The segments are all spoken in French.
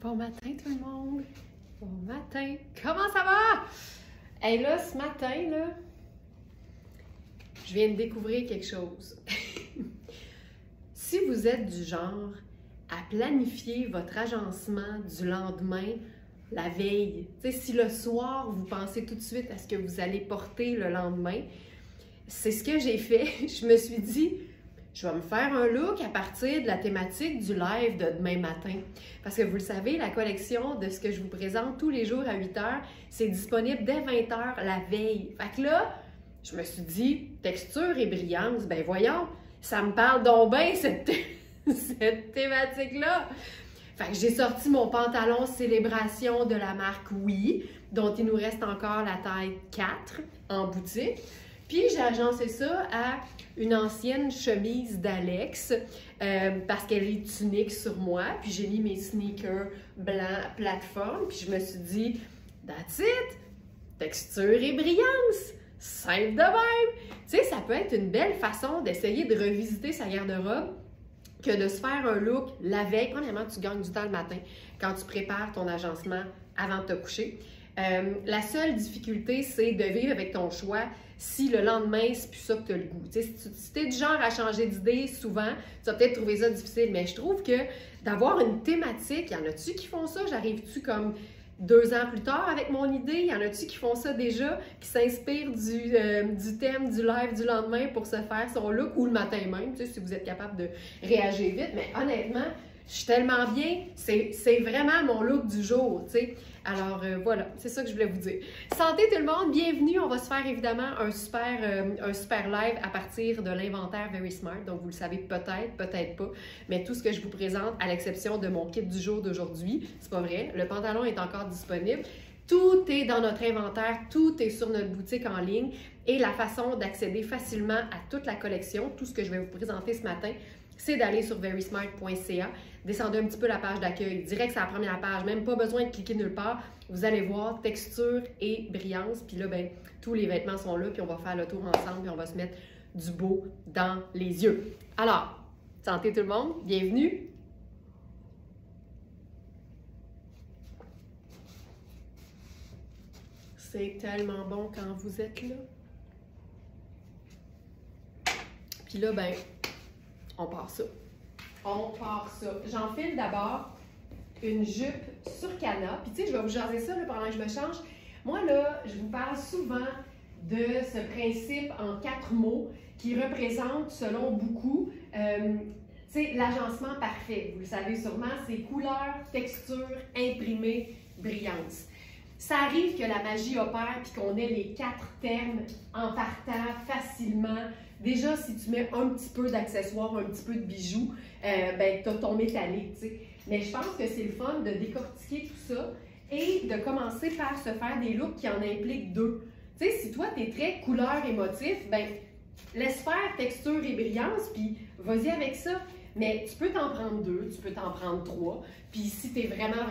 Bon matin tout le monde! Bon matin! Comment ça va? Hey là, ce matin, là, je viens de découvrir quelque chose. Si vous êtes du genre à planifier votre agencement du lendemain, la veille, tu sais, si le soir, vous pensez tout de suite à ce que vous allez porter le lendemain, c'est ce que j'ai fait. Je me suis dit, je vais me faire un look à partir de la thématique du live de demain matin. Parce que vous le savez, la collection de ce que je vous présente tous les jours à 8 h, c'est disponible dès 20 h la veille. Fait que là, je me suis dit, texture et brillance, ben voyons, ça me parle donc bien cette thématique-là. Fait que j'ai sorti mon pantalon Célébration de la marque Oui, dont il nous reste encore la taille 4 en boutique. Puis j'ai agencé ça à une ancienne chemise d'Alex parce qu'elle est unique sur moi. Puis j'ai mis mes sneakers blancs plateforme. Puis je me suis dit, that's it! Texture et brillance! Simple de même! Tu sais, ça peut être une belle façon d'essayer de revisiter sa garde-robe que de se faire un look la veille. Premièrement, tu gagnes du temps le matin quand tu prépares ton agencement avant de te coucher. La seule difficulté, c'est de vivre avec ton choix si le lendemain, c'est plus ça que tu as le goût. Tu sais, si tu es du genre à changer d'idée souvent, tu vas peut-être trouver ça difficile, mais je trouve que d'avoir une thématique, y en a-tu qui font ça? J'arrive-tu comme 2 ans plus tard avec mon idée? Y en a-tu qui font ça déjà, qui s'inspirent du thème du live du lendemain pour se faire son look, ou le matin même, tu sais, si vous êtes capable de réagir vite. Mais honnêtement, je suis tellement bien, c'est vraiment mon look du jour, tu sais. Alors voilà, c'est ça que je voulais vous dire. Santé tout le monde, bienvenue. On va se faire évidemment un super live à partir de l'inventaire Very Smart. Donc vous le savez peut-être, peut-être pas, mais tout ce que je vous présente, à l'exception de mon kit du jour d'aujourd'hui, c'est pas vrai, le pantalon est encore disponible. Tout est dans notre inventaire, tout est sur notre boutique en ligne et la façon d'accéder facilement à toute la collection, tout ce que je vais vous présenter ce matin, c'est d'aller sur verysmart.ca, descendez un petit peu la page d'accueil, direct c'est la première page, même pas besoin de cliquer nulle part, vous allez voir texture et brillance, puis là, ben, tous les vêtements sont là, puis on va faire le tour ensemble, puis on va se mettre du beau dans les yeux. Alors, santé tout le monde, bienvenue! C'est tellement bon quand vous êtes là. Puis là, ben, on part ça. On part ça. J'enfile d'abord une jupe sur canap. Puis tu sais, je vais vous jaser ça là, pendant que je me change. Moi là, je vous parle souvent de ce principe en 4 mots qui représente, selon beaucoup, tu sais, l'agencement parfait. Vous le savez sûrement, c'est couleur, texture, imprimé, brillance. Ça arrive que la magie opère puis qu'on ait les 4 termes en partant facilement. Déjà, si tu mets un petit peu d'accessoires, un petit peu de bijoux, ben, tu as ton métallique, tu sais. Mais je pense que c'est le fun de décortiquer tout ça et de commencer par se faire des looks qui en impliquent 2. Tu sais, si toi, tu es très couleur émotif, ben, laisse faire texture et brillance, puis vas-y avec ça. Mais tu peux t'en prendre 2, tu peux t'en prendre 3. Puis si tu es vraiment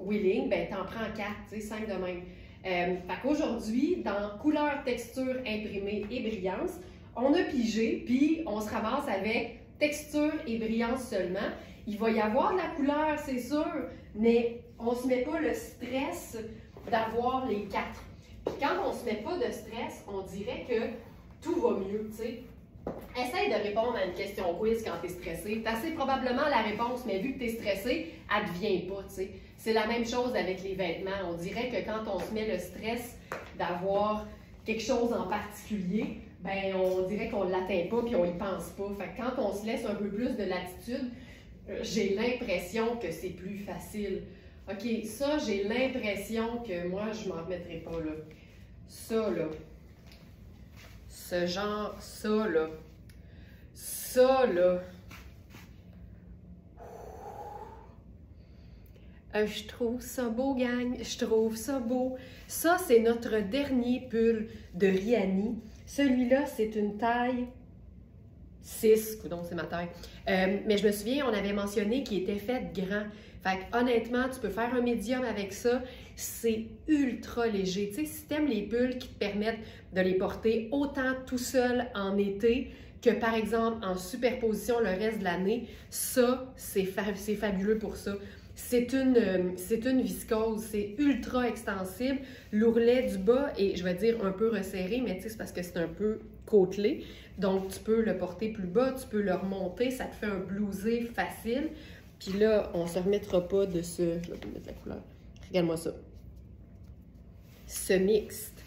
willing, ben t'en prends 4, tu sais, 5 de même. Fait qu'aujourd'hui, dans couleur, texture, imprimé et brillance, on a pigé, puis on se ramasse avec texture et brillance seulement. Il va y avoir de la couleur, c'est sûr, mais on ne se met pas le stress d'avoir les 4. Puis quand on ne se met pas de stress, on dirait que tout va mieux, tu sais. Essaye de répondre à une question quiz quand tu es stressé. Tu as assez probablement la réponse, mais vu que tu es stressé, elle ne devient pas, tu sais. C'est la même chose avec les vêtements. On dirait que quand on se met le stress d'avoir quelque chose en particulier, ben on dirait qu'on ne l'atteint pas puis on n'y pense pas. Fait que quand on se laisse un peu plus de latitude, j'ai l'impression que c'est plus facile. OK, ça, j'ai l'impression que moi, je m'en remettrai pas là. Ça, là. Ce genre, ça, là. Ça, là. Je trouve ça beau, gang. Je trouve ça beau. Ça, c'est notre dernier pull de Rihanni. Celui-là, c'est une taille 6. Coudonc, c'est ma taille. Mais je me souviens, on avait mentionné qu'il était fait grand. Fait que, honnêtement, tu peux faire un médium avec ça. C'est ultra léger. Tu sais, si tu aimes les pulls qui te permettent de les porter autant tout seul en été que, par exemple, en superposition le reste de l'année, ça, c'est fabuleux pour ça. C'est une viscose, c'est ultra extensible. L'ourlet du bas est, je vais dire, un peu resserré, mais tu sais, c'est parce que c'est un peu côtelé. Donc, tu peux le porter plus bas, tu peux le remonter, ça te fait un blousé facile. Puis là, on ne se remettra pas de ce... Je vais te mettre la couleur. Regarde-moi ça. Ce mixte.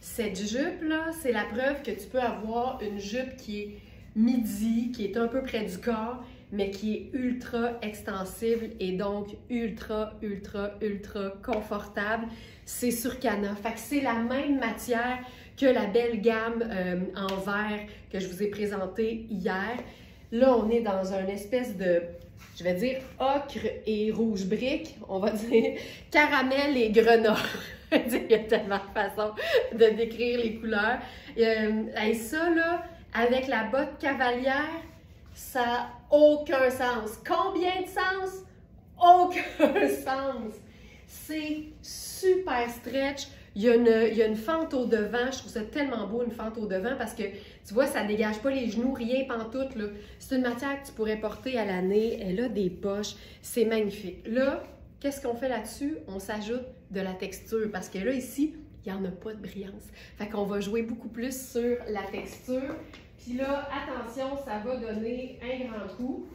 Cette jupe-là, c'est la preuve que tu peux avoir une jupe qui est midi, qui est un peu près du corps, mais qui est ultra extensible et donc ultra confortable. C'est sur Cana. Fait que c'est la même matière que la belle gamme en verre que je vous ai présentée hier. Là, on est dans une espèce de, je vais dire, ocre et rouge brique. On va dire caramel et grenat. Il y a tellement de façons de décrire les couleurs. Et ça, là, avec la botte cavalière, ça n'a aucun sens. Combien de sens? Aucun sens. C'est super stretch. Il y a une fente au devant. Je trouve ça tellement beau, une fente au devant, parce que, tu vois, ça ne dégage pas les genoux, rien pantoute. C'est une matière que tu pourrais porter à l'année. Elle a des poches. C'est magnifique. Là, qu'est-ce qu'on fait là-dessus? On s'ajoute de la texture, parce que là, ici, il n'y en a pas de brillance. Fait qu'on va jouer beaucoup plus sur la texture. Puis là, attention, ça va donner un grand coup.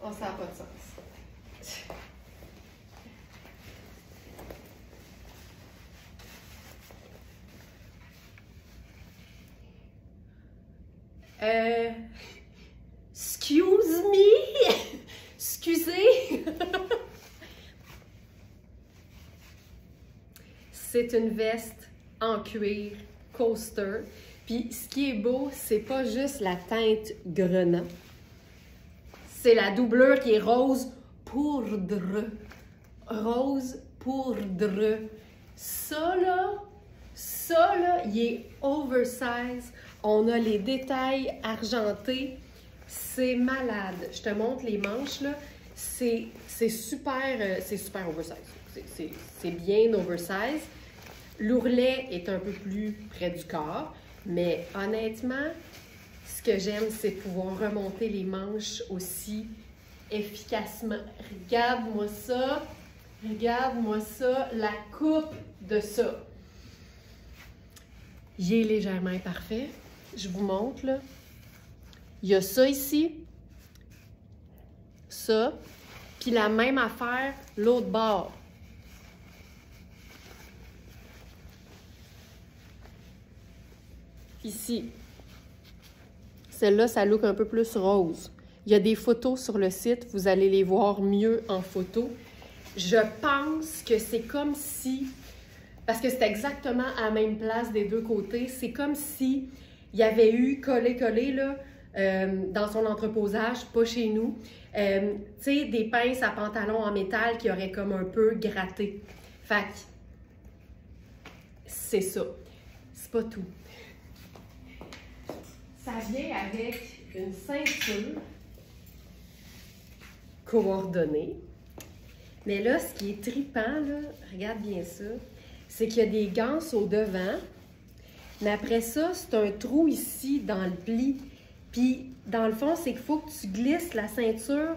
Oh, ça n'a pas de sens. Excuse me? Excusez? C'est une veste en cuir coaster. Puis ce qui est beau, c'est pas juste la teinte grenat. C'est la doublure qui est rose poudre. Rose poudre. Ça là, il est oversize. On a les détails argentés. C'est malade. Je te montre les manches, là. C'est super oversize. C'est bien oversize. L'ourlet est un peu plus près du corps, mais honnêtement, ce que j'aime, c'est pouvoir remonter les manches aussi efficacement. Regarde-moi ça. Regarde-moi ça. La coupe de ça. Il est légèrement imparfait. Je vous montre, là. Il y a ça ici. Ça. Puis la même affaire, l'autre bord. Ici. Celle-là, ça look un peu plus rose. Il y a des photos sur le site. Vous allez les voir mieux en photo. Je pense que c'est comme si... Parce que c'est exactement à la même place des deux côtés. C'est comme si il y avait eu collé là, dans son entreposage, pas chez nous, tu sais, des pinces à pantalon en métal qui auraient comme un peu gratté. Fait que c'est ça. C'est pas tout. Ça vient avec une ceinture coordonnée. Mais là, ce qui est trippant, là, regarde bien ça, c'est qu'il y a des ganses au devant, mais après ça, c'est un trou ici dans le pli. Puis, dans le fond, c'est qu'il faut que tu glisses la ceinture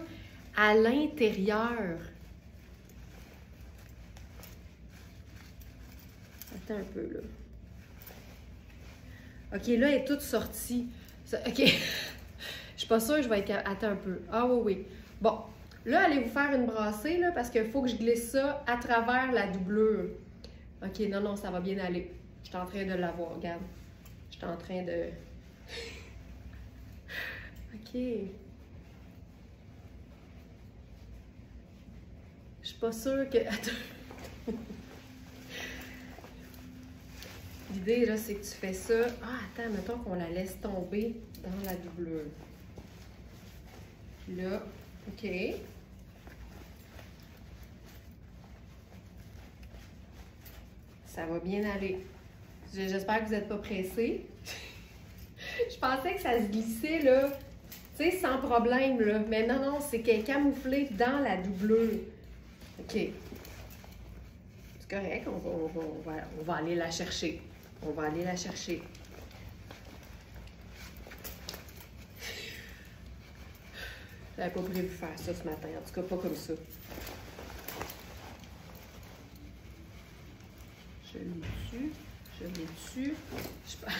à l'intérieur. Attends un peu, là. OK, là, elle est toute sortie. OK. Je suis pas sûre que je vais être... Attends un peu. Ah oui, oui. Bon. Là, allez vous faire une brassée, là, parce qu'il faut que je glisse ça à travers la doublure. OK, non, ça va bien aller. Je suis en train de l'avoir, regarde. Je suis en train de... OK. Je suis pas sûre que... Attends. L'idée, là, c'est que tu fais ça. Ah, attends, mettons qu'on la laisse tomber dans la doublure. Là, OK. Ça va bien aller. J'espère que vous n'êtes pas pressés. Je pensais que ça se glissait, là, tu sais, sans problème, là. Mais non, c'est qu'elle est camouflée dans la doublure. OK. C'est correct, on va aller la chercher. On va aller la chercher. J'avais pas prévu faire ça ce matin, en tout cas pas comme ça. Je l'ai dessus. Je pense.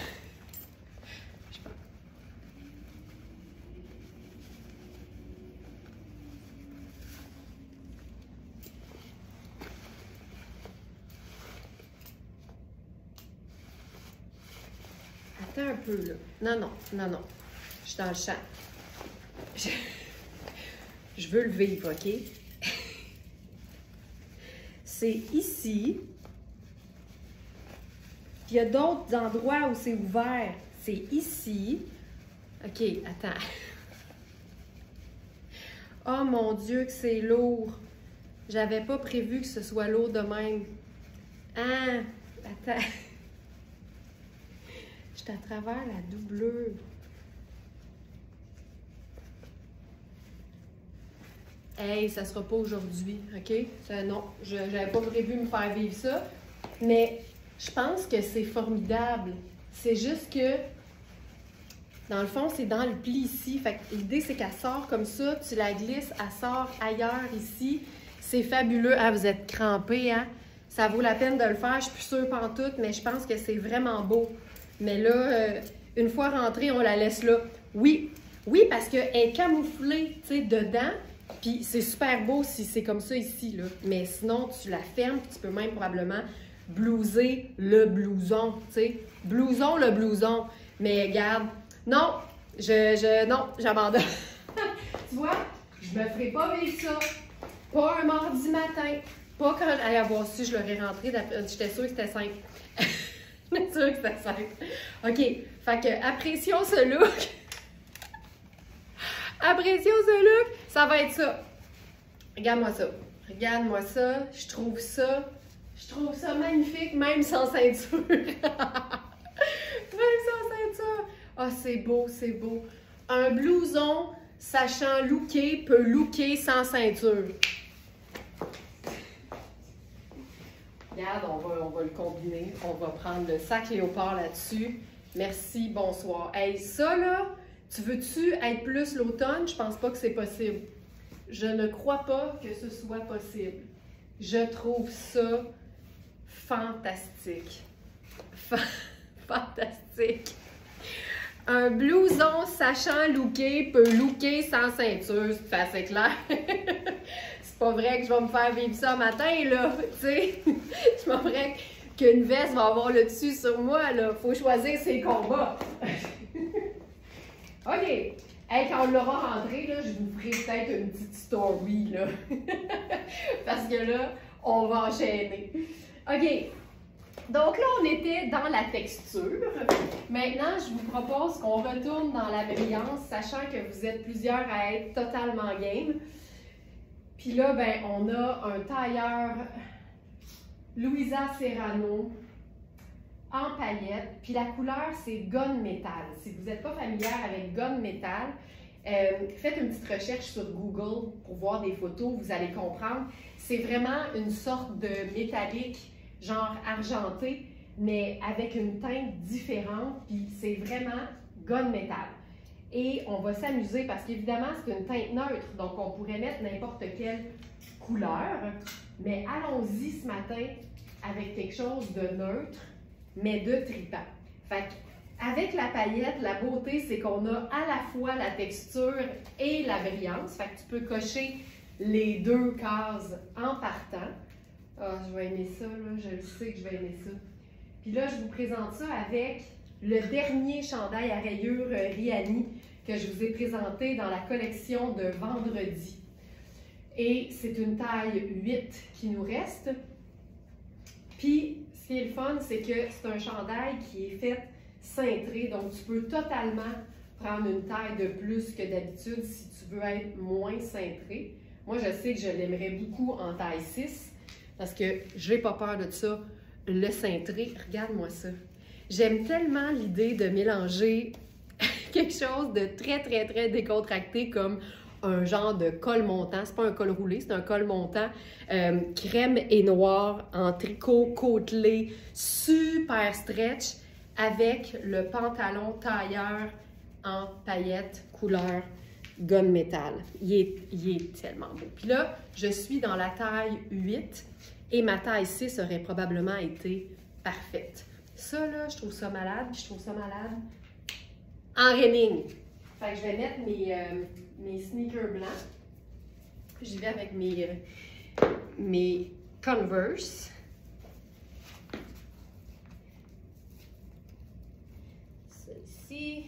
Attends un peu, là. Non. Je suis dans le champ. Je veux le vivre, OK? C'est ici. Puis il y a d'autres endroits où c'est ouvert. C'est ici. OK, attends. Oh mon Dieu, que c'est lourd. J'avais pas prévu que ce soit lourd de même. Ah, attends. Je suis à travers la doublure. Hey, ça sera pas aujourd'hui, OK? Non, je n'avais pas prévu me faire vivre ça. Mais je pense que c'est formidable. C'est juste que, dans le fond, c'est dans le pli ici. Fait que l'idée, c'est qu'elle sort comme ça. Tu la glisses, elle sort ailleurs ici. C'est fabuleux. Ah, vous êtes crampés, hein? Ça vaut la peine de le faire. Je suis plus sûre pantoute, mais je pense que c'est vraiment beau. Mais là, une fois rentrée, on la laisse là. Oui, parce qu'elle est camouflée, tu sais, dedans. Puis c'est super beau si c'est comme ça ici, là. Mais sinon, tu la fermes, puis tu peux même probablement blouser le blouson, tu sais. Blouson, le blouson. Mais regarde, non, non, j'abandonne. Tu vois, je me ferai pas vivre ça. Pas un mardi matin. Pas quand j'allais voir si je l'aurais rentré. J'étais sûre que c'était simple. J'étais sûre que c'était simple. OK, fait que apprécions ce look. Apprécions ce look. Ça va être ça. Regarde-moi ça. Regarde-moi ça. Je trouve ça magnifique, même sans ceinture. Même sans ceinture. Ah, c'est beau, c'est beau. Un blouson, sachant looker, peut looker sans ceinture. Regarde, on va le combiner. On va prendre le sac léopard là-dessus. Merci, bonsoir. Hey, ça là, tu veux-tu être plus l'automne? Je pense pas que c'est possible. Je ne crois pas que ce soit possible. Je trouve ça fantastique. Fantastique. Un blouson sachant looker peut looker sans ceinture, c'est assez clair. C'est pas vrai que je vais me faire vivre ça matin, là, tu sais. C'est pas vrai qu'une veste va avoir le dessus sur moi, là. Faut choisir ses combats. OK. Hey, quand on l'aura rentré, là, je vous ferai peut-être une petite story, là. Parce que là, on va enchaîner. OK. Donc là, on était dans la texture. Maintenant, je vous propose qu'on retourne dans la brillance, sachant que vous êtes plusieurs à être totalement game. Puis là, ben, on a un tailleur Louisa Serrano en paillettes. Puis la couleur, c'est gunmetal. Si vous n'êtes pas familière avec gunmetal, faites une petite recherche sur Google pour voir des photos, vous allez comprendre. C'est vraiment une sorte de métallique, genre argenté, mais avec une teinte différente, puis c'est vraiment gunmetal. Et on va s'amuser parce qu'évidemment, c'est une teinte neutre, donc on pourrait mettre n'importe quelle couleur, mais allons-y ce matin avec quelque chose de neutre, mais de tripant. Fait qu'avec la paillette, la beauté, c'est qu'on a à la fois la texture et la brillance. Fait que tu peux cocher les deux cases en partant. Ah, je vais aimer ça, là. Je le sais que je vais aimer ça. Puis là, je vous présente ça avec le dernier chandail à rayures Rihanni que je vous ai présenté dans la collection de vendredi. Et c'est une taille 8 qui nous reste. Puis, ce qui est le fun, c'est que c'est un chandail qui est fait cintré, donc tu peux totalement prendre une taille de plus que d'habitude si tu veux être moins cintré. Moi, je sais que je l'aimerais beaucoup en taille 6 parce que je n'ai pas peur de ça, le cintré. Regarde-moi ça. J'aime tellement l'idée de mélanger quelque chose de très, très, très décontracté comme un genre de col montant. C'est pas un col roulé, c'est un col montant crème et noir en tricot côtelé, super stretch, avec le pantalon tailleur en paillettes couleur gunmetal. Il est tellement beau. Puis là, je suis dans la taille 8 et ma taille 6 aurait probablement été parfaite. Ça, là, je trouve ça malade. Puis je trouve ça malade en running. Fait que je vais mettre mes sneakers blancs. J'y vais avec mes Converse. Celle-ci.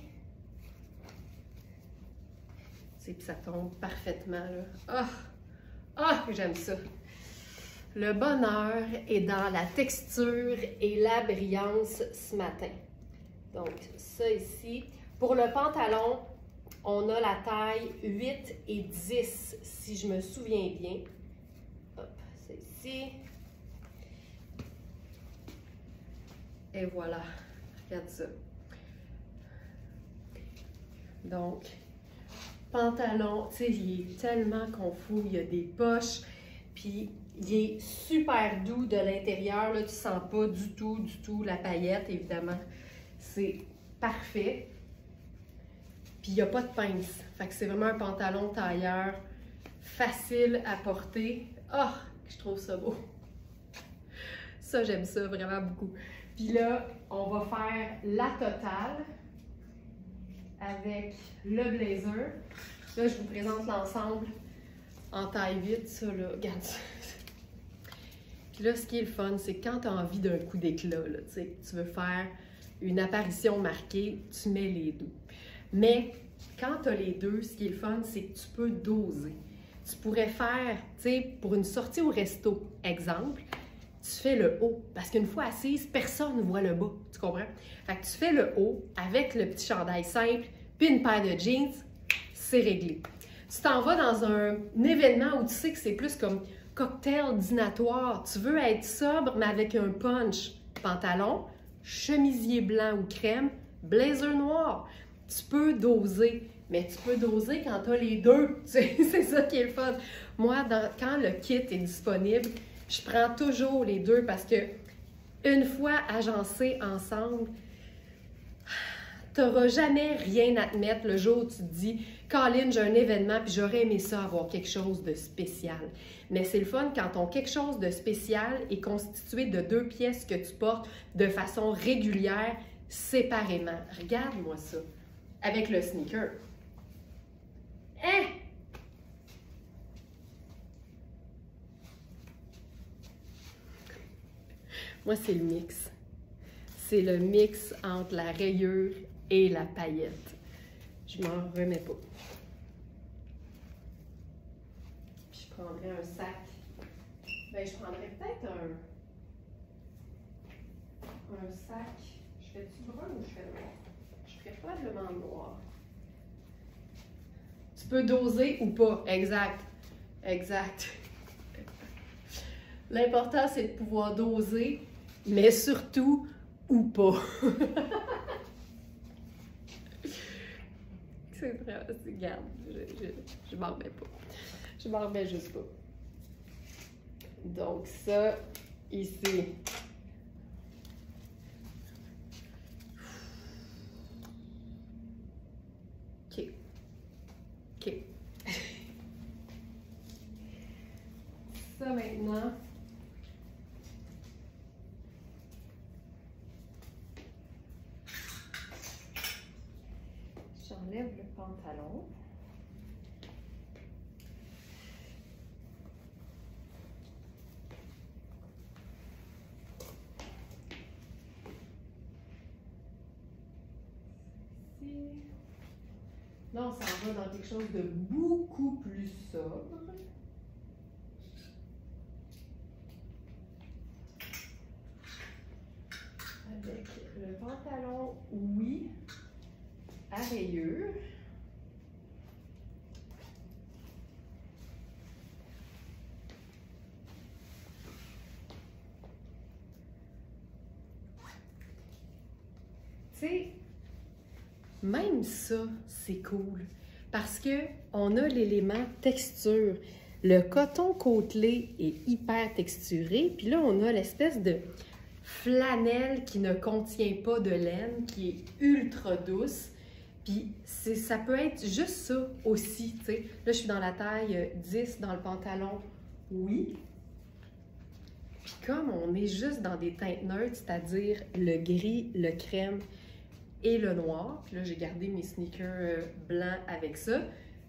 Puis ça tombe parfaitement, là. Ah! Ah! J'aime ça! Le bonheur est dans la texture et la brillance ce matin. Donc, ça ici. Pour le pantalon, on a la taille 8 et 10, si je me souviens bien. Hop, c'est ici. Et voilà. Regarde ça. Donc, pantalon, tu sais, il est tellement confus, il y a des poches, puis il est super doux de l'intérieur, là, tu sens pas du tout la paillette, évidemment. C'est parfait. Puis il n'y a pas de pince. Fait que c'est vraiment un pantalon tailleur, facile à porter. Ah, je trouve ça beau. Ça, j'aime ça vraiment beaucoup. Puis là, on va faire la totale avec le blazer. Là, je vous présente l'ensemble en taille 8. Ça, là, regarde ça. Puis là, ce qui est le fun, c'est quand tu as envie d'un coup d'éclat, là, tu veux faire une apparition marquée, tu mets les deux. Mais quand tu as les deux, ce qui est le fun, c'est que tu peux doser. Tu pourrais faire, tu sais, pour une sortie au resto, exemple, tu fais le haut. Parce qu'une fois assise, personne ne voit le bas. Tu comprends? Fait que tu fais le haut avec le petit chandail simple, puis une paire de jeans, c'est réglé. Tu t'en vas dans un événement où tu sais que c'est plus comme cocktail dînatoire. Tu veux être sobre, mais avec un punch. Pantalon, chemisier blanc ou crème, blazer noir. Tu peux doser, mais tu peux doser quand tu as les deux. C'est ça qui est le fun. Moi, quand le kit est disponible, je prends toujours les deux parce que une fois agencés ensemble, tu n'auras jamais rien à te mettre le jour où tu te dis « Colin, j'ai un événement puis j'aurais aimé ça avoir quelque chose de spécial. » Mais c'est le fun quand ton quelque chose de spécial est constitué de deux pièces que tu portes de façon régulière, séparément. Regarde-moi ça. Avec le sneaker. Hein? Moi, c'est le mix. C'est le mix entre la rayure et la paillette. Je m'en remets pas. Puis je prendrais un sac. Ben, je prendrais peut-être un sac. Je fais-tu brun ou je fais noir? Je ferais probablement noir. Tu peux doser ou pas. Exact. Exact. L'important, c'est de pouvoir doser, mais surtout, ou pas. C'est vrai, regarde, je m'en remets pas. Je m'en remets juste pas. Donc ça, ici. OK. OK. Ça maintenant. J'enlève le pantalon. Ici. Là, on s'en va dans quelque chose de beaucoup plus sobre. Avec le pantalon, oui, à rayures. Tu sais, même ça, c'est cool. Parce qu'on a l'élément texture. Le coton côtelé est hyper texturé. Puis là, on a l'espèce de flanelle qui ne contient pas de laine, qui est ultra douce. Puis ça peut être juste ça aussi, tu sais. Là, je suis dans la taille 10 dans le pantalon, oui. Puis comme on est juste dans des teintes neutres, c'est-à-dire le gris, le crème et le noir, puis là, j'ai gardé mes sneakers blancs avec ça,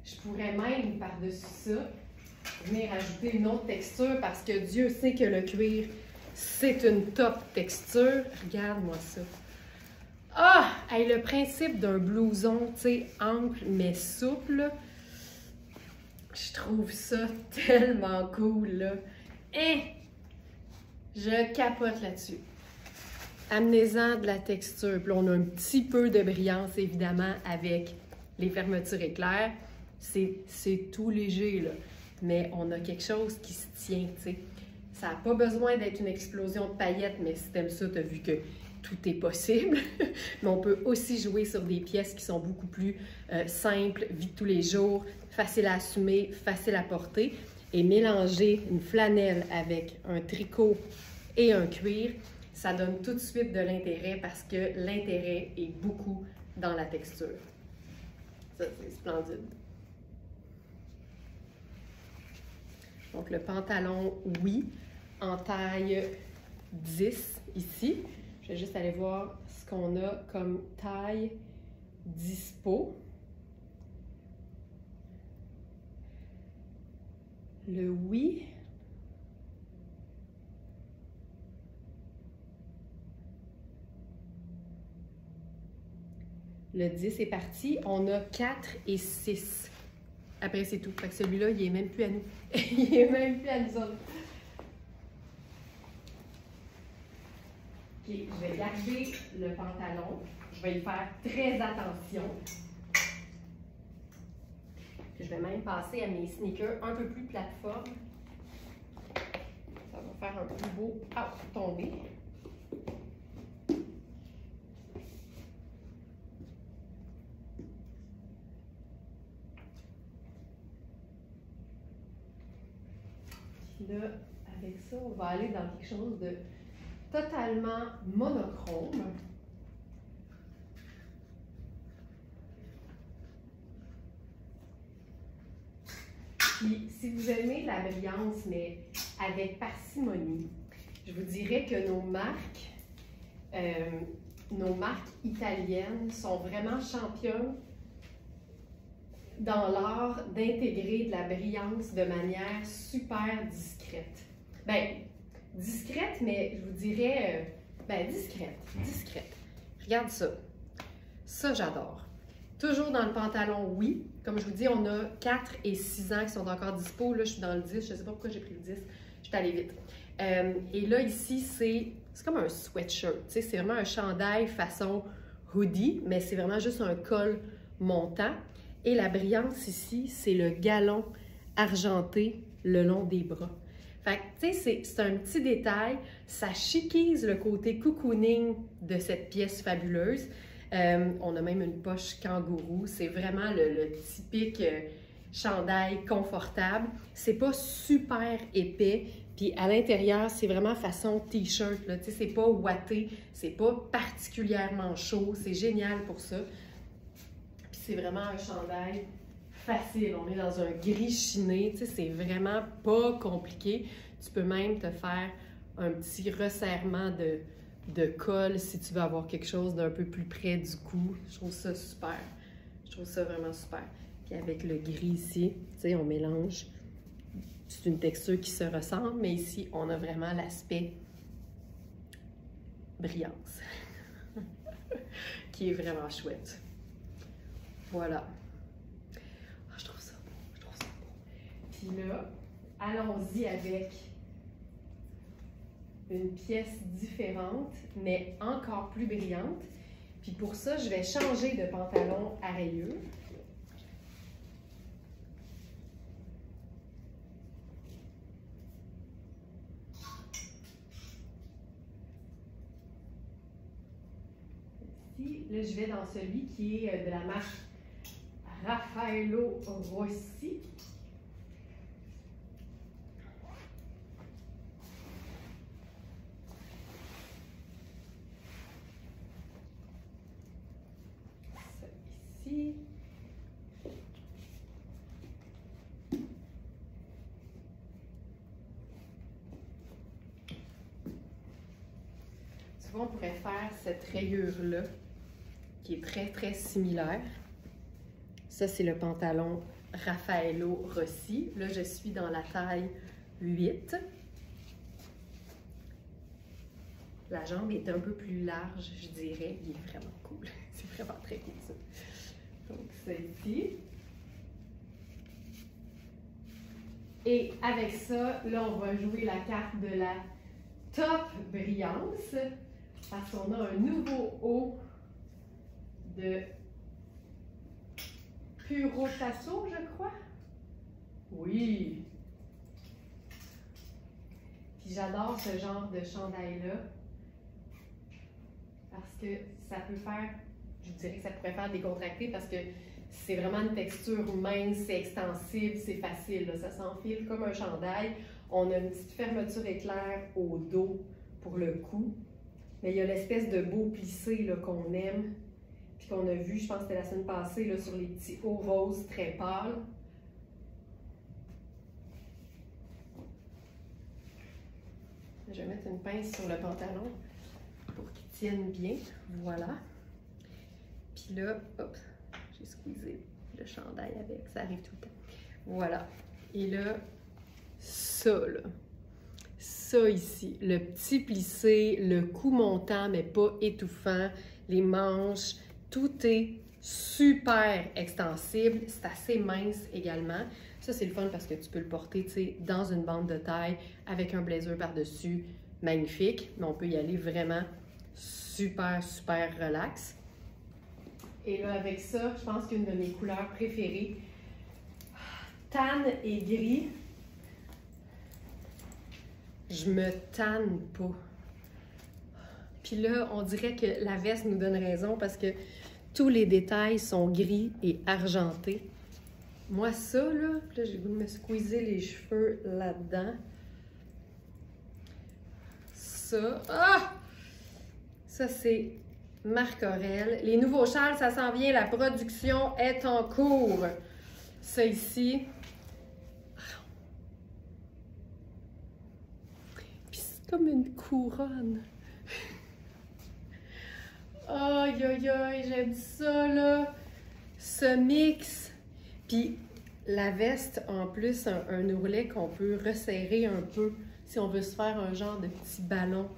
je pourrais même, par-dessus ça, venir ajouter une autre texture parce que Dieu sait que le cuir, c'est une top texture. Regarde-moi ça. Ah! Hey, le principe d'un blouson, tu sais, ample mais souple, je trouve ça tellement cool, là. Et je capote là-dessus. Amenez-en de la texture. Puis là, on a un petit peu de brillance, évidemment, avec les fermetures éclairs. C'est tout léger, là. Mais on a quelque chose qui se tient, tu sais. Ça n'a pas besoin d'être une explosion de paillettes, mais si t'aimes ça, t'as vu que tout est possible. Mais on peut aussi jouer sur des pièces qui sont beaucoup plus simples, vie de tous les jours, faciles à assumer, faciles à porter. Et mélanger une flanelle avec un tricot et un cuir, ça donne tout de suite de l'intérêt parce que l'intérêt est beaucoup dans la texture. Ça, c'est splendide. Donc, le pantalon, oui, en taille 10 ici. Je vais juste aller voir ce qu'on a comme taille dispo. Le oui. Le 10 est parti. On a 4 et 6. Après, c'est tout. Fait que celui-là, il n'est même plus à nous. Il n'est même plus à nous autres. OK, je vais garder le pantalon. Je vais y faire très attention. Je vais même passer à mes sneakers un peu plus plateforme. Ça va faire un plus beau tomber. Puis là, avec ça, on va aller dans quelque chose de totalement monochrome. Puis, si vous aimez la brillance, mais avec parcimonie, je vous dirais que nos marques italiennes sont vraiment championnes dans l'art d'intégrer de la brillance de manière super discrète. Ben, discrète, mais je vous dirais, discrète. Regarde ça. Ça, j'adore. Toujours dans le pantalon, oui. Comme je vous dis, on a 4 et 6 ans qui sont encore dispo. Là, je suis dans le 10. Je ne sais pas pourquoi j'ai pris le 10. Je suis allée vite. Et là, ici, c'est comme un sweatshirt. C'est vraiment un chandail façon hoodie, mais c'est vraiment juste un col montant. Et la brillance ici, c'est le galon argenté le long des bras. Fait que, tu sais, c'est un petit détail. Ça chiquise le côté cocooning de cette pièce fabuleuse. On a même une poche kangourou. C'est vraiment le typique chandail confortable. C'est pas super épais. Puis à l'intérieur, c'est vraiment façon t-shirt. Tu sais, c'est pas ouaté. C'est pas particulièrement chaud. C'est génial pour ça. Puis c'est vraiment un chandail facile. On est dans un gris chiné. Tu sais, c'est vraiment pas compliqué. Tu peux même te faire un petit resserrement de col si tu veux avoir quelque chose d'un peu plus près du cou. Je trouve ça super. Je trouve ça vraiment super. Puis avec le gris ici, tu sais, on mélange. C'est une texture qui se ressemble, mais ici, on a vraiment l'aspect brillance qui est vraiment chouette. Voilà. Oh, je trouve ça beau. Je trouve ça beau. Puis là, allons-y avec une pièce différente, mais encore plus brillante. Puis pour ça, je vais changer de pantalon à rayures. Ici, là, je vais dans celui qui est de la marque Raffaello Rossi. Ça, ici. vois, on pourrait faire cette rayure-là, qui est très, très similaire. Ça, c'est le pantalon Raffaello Rossi. Là, je suis dans la taille 8. La jambe est un peu plus large, je dirais. Il est vraiment cool. C'est vraiment très cool, ça. Donc, celle-ci. Et avec ça, là, on va jouer la carte de la Top Brillance. Parce qu'on a un nouveau haut de Puro Tasso, je crois. Oui. Puis j'adore ce genre de chandail-là. Parce que ça peut faire, je dirais que ça pourrait faire décontracté parce que c'est vraiment une texture mince, c'est extensible, c'est facile. Là. Ça s'enfile comme un chandail. On a une petite fermeture éclair au dos pour le cou. Mais il y a l'espèce de beau plissé qu'on aime. Puis qu'on a vu, je pense que c'était la semaine passée, là, sur les petits hauts roses très pâles. Je vais mettre une pince sur le pantalon pour qu'il tienne bien. Voilà. Puis là, hop, j'ai squeezé le chandail avec. Ça arrive tout le temps. Voilà. Et là, ça, là. Ça ici, le petit plissé, le cou montant, mais pas étouffant, les manches, tout est super extensible. C'est assez mince également. Ça, c'est le fun parce que tu peux le porter, tu sais, dans une bande de taille avec un blazer par-dessus. Magnifique. Mais on peut y aller vraiment super, super relax. Et là, avec ça, je pense qu'une de mes couleurs préférées, tan et gris. Je me tanne pas. Puis là, on dirait que la veste nous donne raison parce que tous les détails sont gris et argentés. Moi, ça, là j'ai le goût de me squeezer les cheveux là-dedans. Ça, ça, c'est Marc Aurèle. Les nouveaux châles, ça s'en vient. La production est en cours. Ça ici. Puis c'est comme une couronne. Aïe, aïe, aïe, j'aime ça, là. Ce mix. Puis la veste, en plus, un ourlet qu'on peut resserrer un peu si on veut se faire un genre de petit ballon.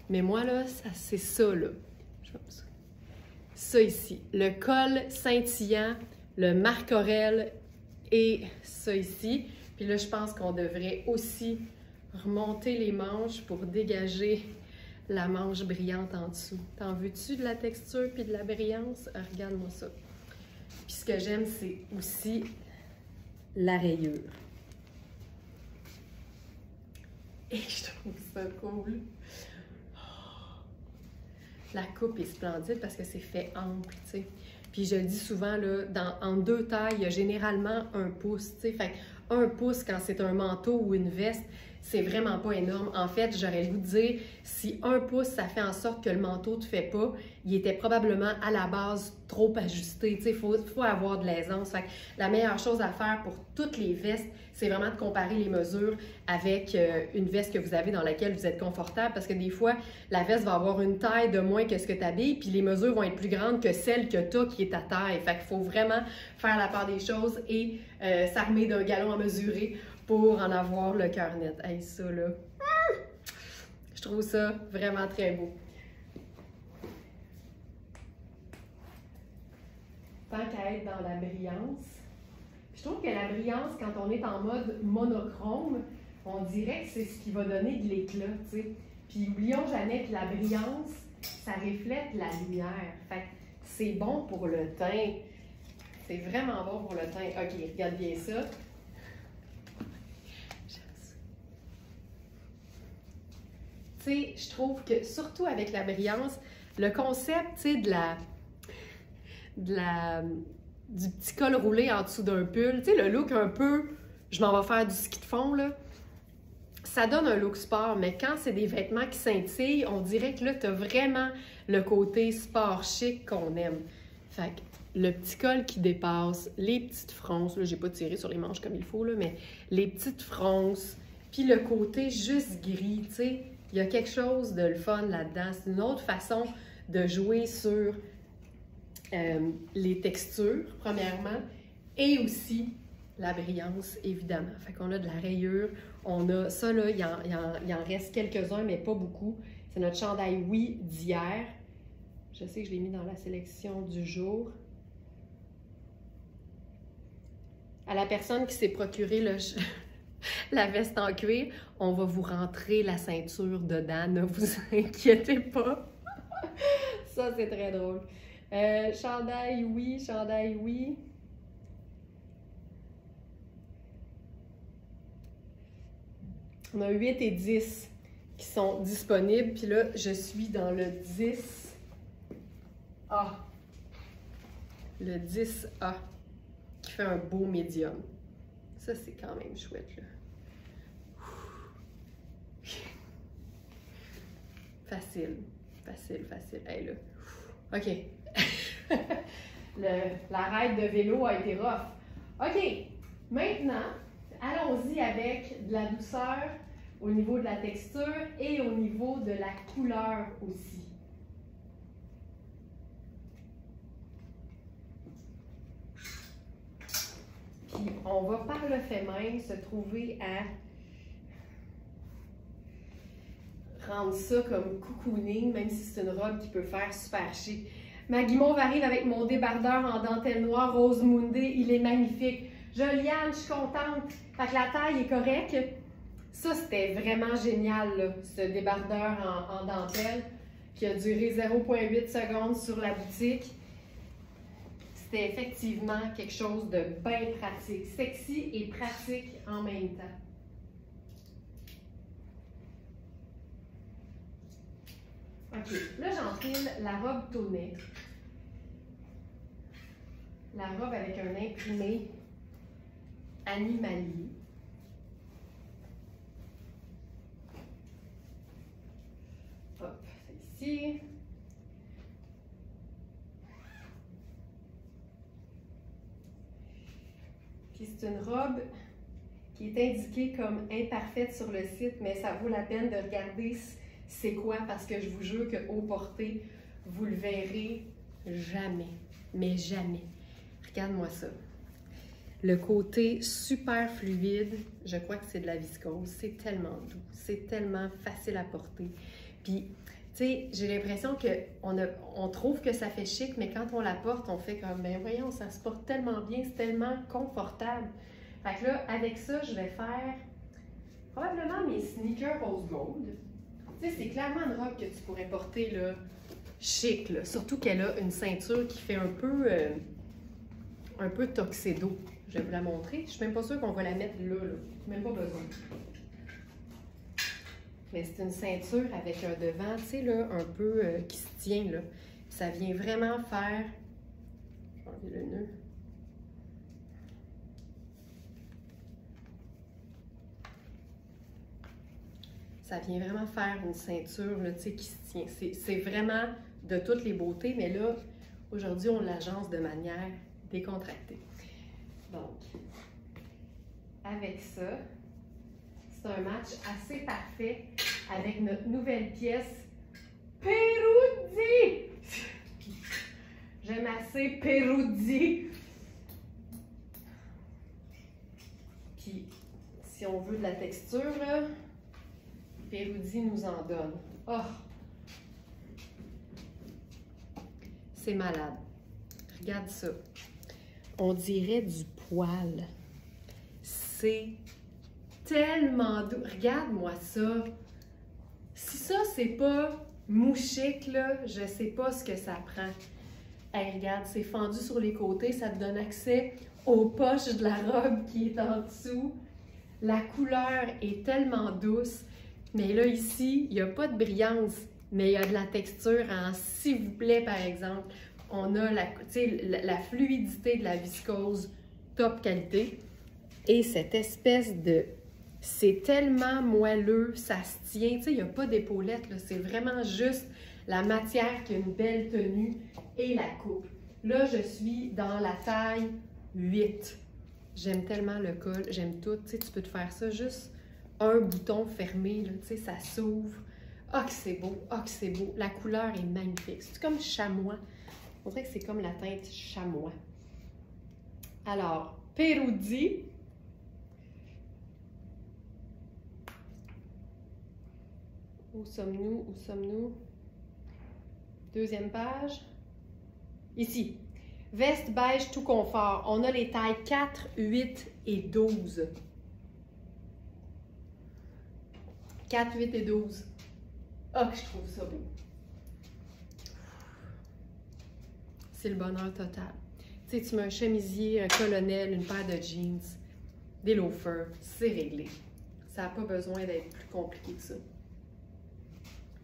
Mais moi, là, c'est ça, là. Ça ici. Le col scintillant, le Marc Aurèle et ça ici. Puis là, je pense qu'on devrait aussi remonter les manches pour dégager la manche brillante en dessous. T'en veux-tu de la texture puis de la brillance? Regarde-moi ça. Puis ce que j'aime, c'est aussi la rayure. Et je trouve ça cool. La coupe est splendide parce que c'est fait ample, tu sais. Puis je le dis souvent, là, en deux tailles, il y a généralement 1 pouce, tu sais. Fait 1 pouce quand c'est un manteau ou une veste, c'est vraiment pas énorme. En fait, j'aurais le goût de dire, si 1 pouce, ça fait en sorte que le manteau ne te fait pas, il était probablement à la base trop ajusté. Tu sais, il faut avoir de l'aisance. Fait que la meilleure chose à faire pour toutes les vestes, c'est vraiment de comparer les mesures avec une veste que vous avez dans laquelle vous êtes confortable. Parce que des fois, la veste va avoir une taille de moins que ce que tu habilles, puis les mesures vont être plus grandes que celle que tu as qui est ta taille. Fait qu'il faut vraiment faire la part des choses et s'armer d'un galon à mesurer pour en avoir le cœur net. Hey, ça, là, je trouve ça vraiment très beau. Tant qu'à être dans la brillance, je trouve que la brillance, quand on est en mode monochrome, on dirait que c'est ce qui va donner de l'éclat, tu sais. Puis oublions jamais que la brillance, ça reflète la lumière. Fait que c'est bon pour le teint. C'est vraiment bon pour le teint. OK, regarde bien ça. Tu sais, je trouve que, surtout avec la brillance, le concept, tu sais, du petit col roulé en dessous d'un pull, tu sais, le look un peu, je m'en vais faire du ski de fond, là, ça donne un look sport, mais quand c'est des vêtements qui scintillent, on dirait que là, tu as vraiment le côté sport chic qu'on aime. Fait que le petit col qui dépasse, les petites fronces, là, j'ai pas tiré sur les manches comme il faut, là, mais les petites fronces, puis le côté juste gris, tu sais, Il y a quelque chose de le fun là-dedans. C'est une autre façon de jouer sur les textures, premièrement, et aussi la brillance, évidemment. Fait qu'on a de la rayure. On a ça, là, il en reste quelques-uns, mais pas beaucoup. C'est notre chandail Oui d'hier. Je sais que je l'ai mis dans la sélection du jour. À la personne qui s'est procuré la veste en cuir, on va vous rentrer la ceinture dedans, ne vous inquiétez pas. Ça, c'est très drôle. Chandail Oui, chandail Oui. On a 8 et 10 qui sont disponibles. Puis là, je suis dans le 10A. Le 10A, qui fait un beau médium. Ça, c'est quand même chouette, là. Facile, facile, facile. Hey, là. OK. La ride de vélo a été rough. OK. Maintenant, allons-y avec de la douceur au niveau de la texture et au niveau de la couleur aussi. Puis on va par le fait même se trouver à rendre ça comme cocooning, même si c'est une robe qui peut faire super chic. Ma guimauve arrive avec mon débardeur en dentelle noire rose moundé, il est magnifique. Joliane, je suis contente. Fait que la taille est correcte. Ça, c'était vraiment génial, là, ce débardeur en dentelle qui a duré 0,8 secondes sur la boutique. C'était effectivement quelque chose de bien pratique. Sexy et pratique en même temps. OK, là j'enfile la robe tonnée. La robe avec un imprimé animalier. Hop, c'est ici. Puis c'est une robe qui est indiquée comme imparfaite sur le site, mais ça vaut la peine de regarder c'est quoi, parce que je vous jure que au porté, vous le verrez jamais, mais jamais. Regarde-moi ça. Le côté super fluide, je crois que c'est de la viscose, c'est tellement doux, c'est tellement facile à porter. Puis, tu sais, j'ai l'impression qu'on trouve que ça fait chic, mais quand on la porte, on fait comme, ben voyons, ça se porte tellement bien, c'est tellement confortable. Fait que là, avec ça, je vais faire probablement mes sneakers rose gold. Tu sais, c'est clairement une robe que tu pourrais porter, là, chic, là. Surtout qu'elle a une ceinture qui fait un peu tuxedo. Je vais vous la montrer. Je suis même pas sûre qu'on va la mettre là, là. Même pas besoin. Mais c'est une ceinture avec un devant, tu sais, là, un peu qui se tient, là. Ça vient vraiment faire... Je vais enlever le nœud. Ça vient vraiment faire une ceinture, là, tu sais, qui se tient. C'est vraiment de toutes les beautés, mais là, aujourd'hui, on l'agence de manière décontractée. Donc, avec ça, c'est un match assez parfait avec notre nouvelle pièce Peroudi. J'aime assez Peroudi. Puis, si on veut de la texture, là, Peroudi nous en donne. Oh! C'est malade. Regarde ça. On dirait du poil. C'est tellement doux. Regarde-moi ça. Si ça, c'est pas mouchique, là, je sais pas ce que ça prend. Hey, regarde, c'est fendu sur les côtés. Ça te donne accès aux poches de la robe qui est en dessous. La couleur est tellement douce. Mais là, ici, il n'y a pas de brillance, mais il y a de la texture en s'il vous plaît, par exemple. On a la fluidité de la viscose top qualité. Et cette espèce de... C'est tellement moelleux, ça se tient. Tu sais, il n'y a pas d'épaulette, c'est vraiment juste la matière qui a une belle tenue et la coupe. Là, je suis dans la taille 8. J'aime tellement le col, j'aime tout. Tu sais, tu peux te faire ça juste un bouton fermé, là, tu sais, ça s'ouvre. Ah, que c'est beau! Ah, que c'est beau! La couleur est magnifique. C'est comme chamois. On dirait que c'est comme la teinte chamois. Alors, Peroudi. Où sommes-nous? Où sommes-nous? Deuxième page. Ici. Veste beige tout confort. On a les tailles 4, 8 et 12. 4, 8 et 12. Ah, que je trouve ça beau. C'est le bonheur total. Tu sais, tu mets un chemisier, un colonel, une paire de jeans, des loafers, c'est réglé. Ça n'a pas besoin d'être plus compliqué que ça.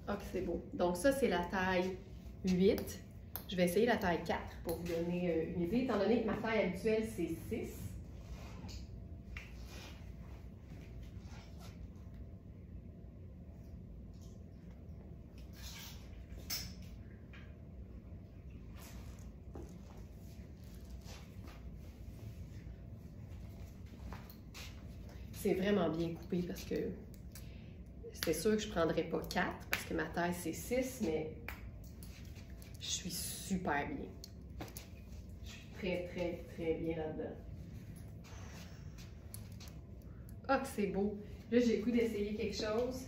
Ah, que c'est beau. Donc ça, c'est la taille 8. Je vais essayer la taille 4 pour vous donner une idée, étant donné que ma taille habituelle, c'est 6. C'est vraiment bien coupé parce que c'était sûr que je ne prendrais pas 4 parce que ma taille c'est 6, mais je suis super bien. Je suis très, très, très bien là-dedans. Ah, que c'est beau! Là, j'ai le goût d'essayer quelque chose.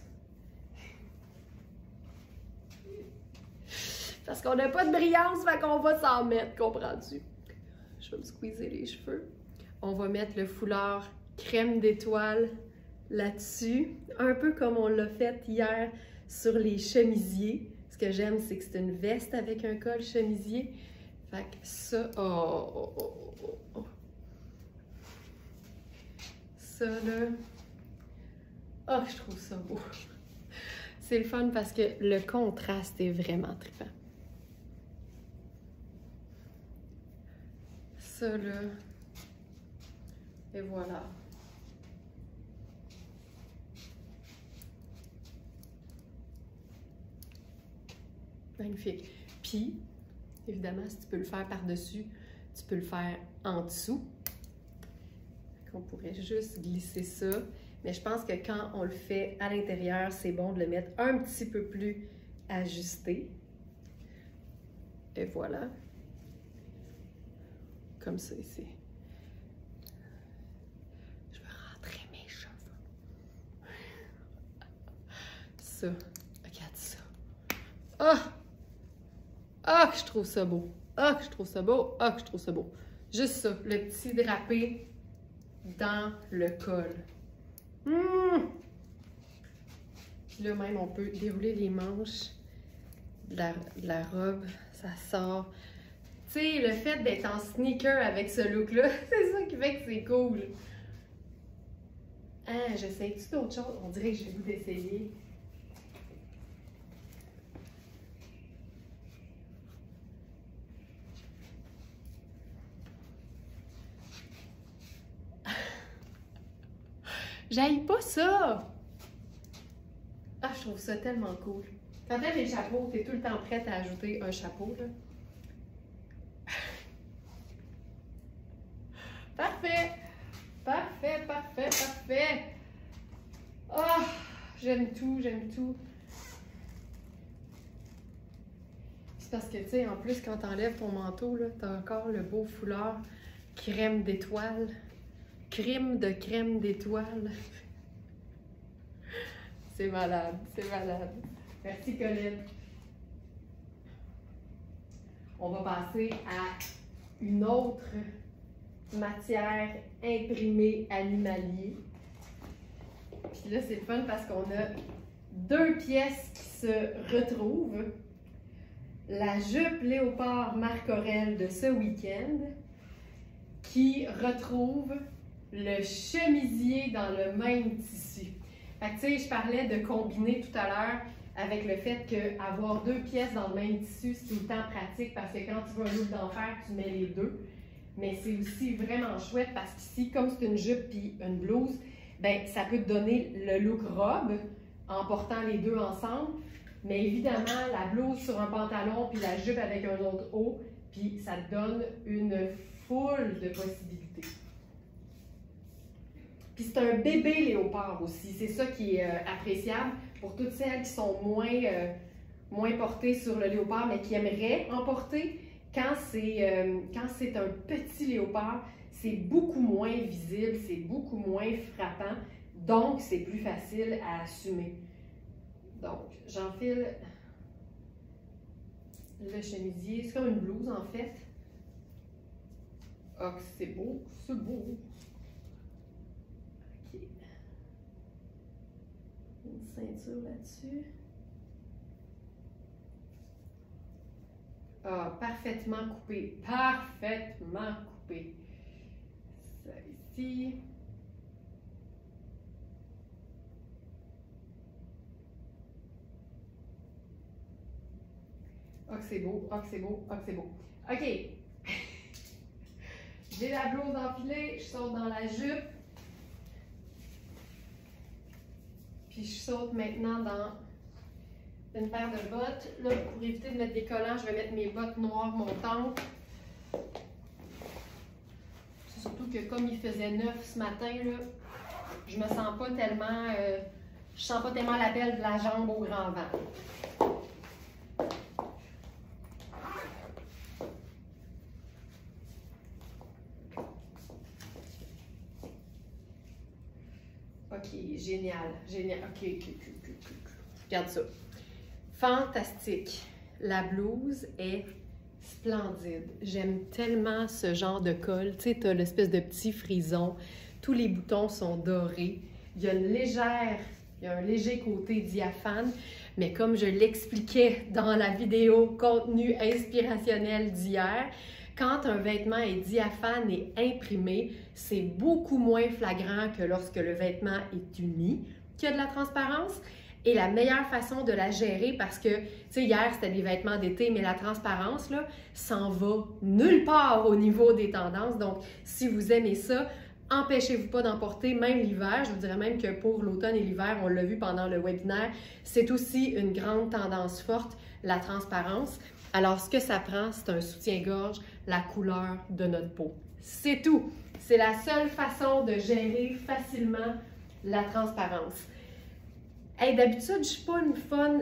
Parce qu'on n'a pas de brillance, fait qu'on va s'en mettre, comprends-tu? Je vais me squeezer les cheveux. On va mettre le foulard crème d'étoile là-dessus, un peu comme on l'a fait hier sur les chemisiers. Ce que j'aime, c'est que c'est une veste avec un col chemisier. Fait que ça, ça là, oh, je trouve ça beau. C'est le fun parce que le contraste est vraiment trippant. Ça là, et voilà. Magnifique. Puis, évidemment, si tu peux le faire par-dessus, tu peux le faire en dessous. On pourrait juste glisser ça. Mais je pense que quand on le fait à l'intérieur, c'est bon de le mettre un petit peu plus ajusté. Et voilà. Comme ça ici. Je vais rentrer mes cheveux. Ça. Regarde ça. Ah! Ah, que je trouve ça beau! Ah, que je trouve ça beau! Ah, que je trouve ça beau! Juste ça, le petit drapé dans le col. Là même, on peut dérouler les manches de la robe. Ça sort. Tu sais, le fait d'être en sneaker avec ce look-là, c'est ça qui fait que c'est cool. Ah, j'essaie-tu d'autres choses? On dirait que j'ai le goût d'essayer. J'haïs pas ça! Ah, je trouve ça tellement cool. Quand t'aimes les chapeaux, t'es tout le temps prête à ajouter un chapeau, là. Parfait! Parfait, parfait, parfait! Ah, j'aime tout, j'aime tout. C'est parce que, tu sais, en plus, quand t'enlèves ton manteau, là, t'as encore le beau foulard crème d'étoile. Crème d'étoile. C'est malade, c'est malade. Merci, Colette. On va passer à une autre matière imprimée animalier. Puis là, c'est le fun parce qu'on a deux pièces qui se retrouvent. La jupe léopard Marc Aurèle de ce week-end qui retrouve le chemisier dans le même tissu. Fait que tu sais, je parlais de combiner tout à l'heure avec le fait qu'avoir deux pièces dans le même tissu, c'est tout le temps pratique parce que quand tu veux un look d'enfer, tu mets les deux. Mais c'est aussi vraiment chouette parce qu'ici, comme c'est une jupe puis une blouse, ben ça peut te donner le look robe en portant les deux ensemble. Mais évidemment, la blouse sur un pantalon puis la jupe avec un autre haut, puis ça te donne une foule de possibilités. Puis c'est un bébé léopard aussi. C'est ça qui est appréciable pour toutes celles qui sont moins portées sur le léopard, mais qui aimeraient en porter. Quand c'est un petit léopard, c'est beaucoup moins visible, c'est beaucoup moins frappant, donc c'est plus facile à assumer. Donc, j'enfile le chemisier, c'est comme une blouse en fait. Ah, oh, c'est beau, c'est beau. OK. Une ceinture là-dessus. Ah, parfaitement coupé, parfaitement coupé. Ça ici. Ah, que c'est beau, ah, que c'est beau, ah, que c'est beau. OK. J'ai la blouse enfilée, je saute dans la jupe. Puis je saute maintenant dans une paire de bottes. Là, pour éviter de mettre des collants, je vais mettre mes bottes noires montantes. C'est surtout que comme il faisait 9 ce matin, là, je me sens pas tellement, je sens pas tellement la belle de la jambe au grand vent. OK, génial, génial. OK. Regarde ça. Fantastique. La blouse est splendide. J'aime tellement ce genre de col. Tu sais, tu as l'espèce de petit frison. Tous les boutons sont dorés. Il y a un léger côté diaphane, mais comme je l'expliquais dans la vidéo contenu inspirationnel d'hier, quand un vêtement est diaphane et imprimé, c'est beaucoup moins flagrant que lorsque le vêtement est uni, qu'il y a de la transparence. Et la meilleure façon de la gérer, parce que, tu sais, hier, c'était des vêtements d'été, mais la transparence, là, s'en va nulle part au niveau des tendances. Donc, si vous aimez ça, empêchez-vous pas d'en porter, même l'hiver. Je vous dirais même que pour l'automne et l'hiver, on l'a vu pendant le webinaire, c'est aussi une grande tendance forte, la transparence. Alors, ce que ça prend, c'est un soutien-gorge, la couleur de notre peau. C'est tout. C'est la seule façon de gérer facilement la transparence. Hey, d'habitude, je suis pas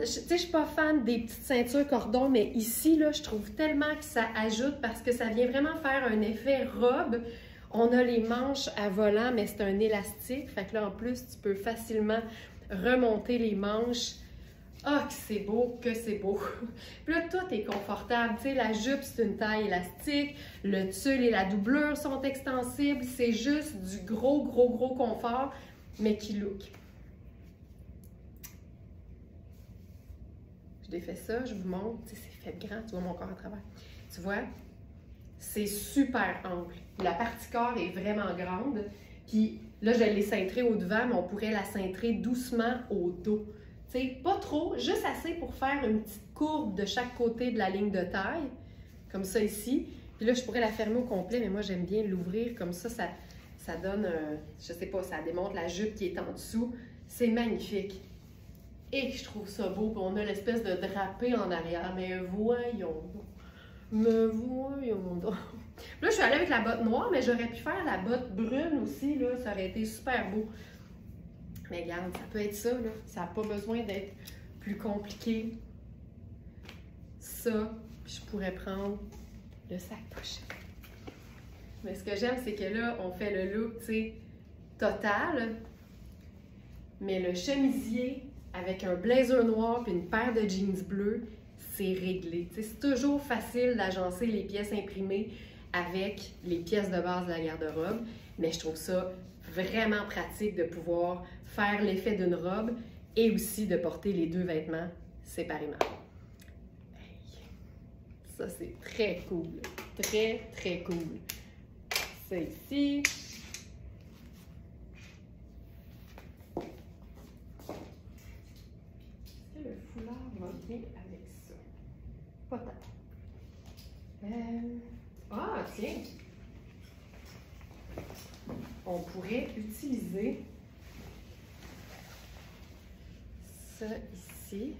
je suis pas fan des petites ceintures cordon, mais ici, là, je trouve tellement que ça ajoute parce que ça vient vraiment faire un effet robe. On a les manches à volant, mais c'est un élastique. Fait que là, en plus, tu peux facilement remonter les manches. Ah, que c'est beau, que c'est beau! Puis là, tout est confortable. Tu sais, la jupe, c'est une taille élastique. Le tulle et la doublure sont extensibles. C'est juste du gros confort, mais qui look. Je défais ça, je vous montre. Tu sais, c'est fait grand, tu vois mon corps à travers. Tu vois? C'est super ample. La partie corps est vraiment grande. Puis là, je l'ai cintrée au devant, mais on pourrait la cintrer doucement au dos. Tu sais, pas trop, juste assez pour faire une petite courbe de chaque côté de la ligne de taille, comme ça ici. Puis là, je pourrais la fermer au complet, mais moi, j'aime bien l'ouvrir comme ça, ça donne, je sais pas, ça démontre la jupe qui est en dessous. C'est magnifique. Et je trouve ça beau, puis on a l'espèce de drapé en arrière, mais voyons donc. Me voyons donc. Là, je suis allée avec la botte noire, mais j'aurais pu faire la botte brune aussi, là, ça aurait été super beau. Mais regarde, ça peut être ça, là. Ça n'a pas besoin d'être plus compliqué. Ça, je pourrais prendre le sac pochette. Mais ce que j'aime, c'est que là, on fait le look, tu sais, total. Mais le chemisier, avec un blazer noir puis une paire de jeans bleus, c'est réglé. C'est toujours facile d'agencer les pièces imprimées avec les pièces de base de la garde-robe, mais je trouve ça vraiment pratique de pouvoir faire l'effet d'une robe et aussi de porter les deux vêtements séparément. Hey. Ça, c'est très cool. Très cool. Ça ici. Est-ce que le foulard va bien avec ça? Pas tant. Ah, tiens! On pourrait utiliser ça ici.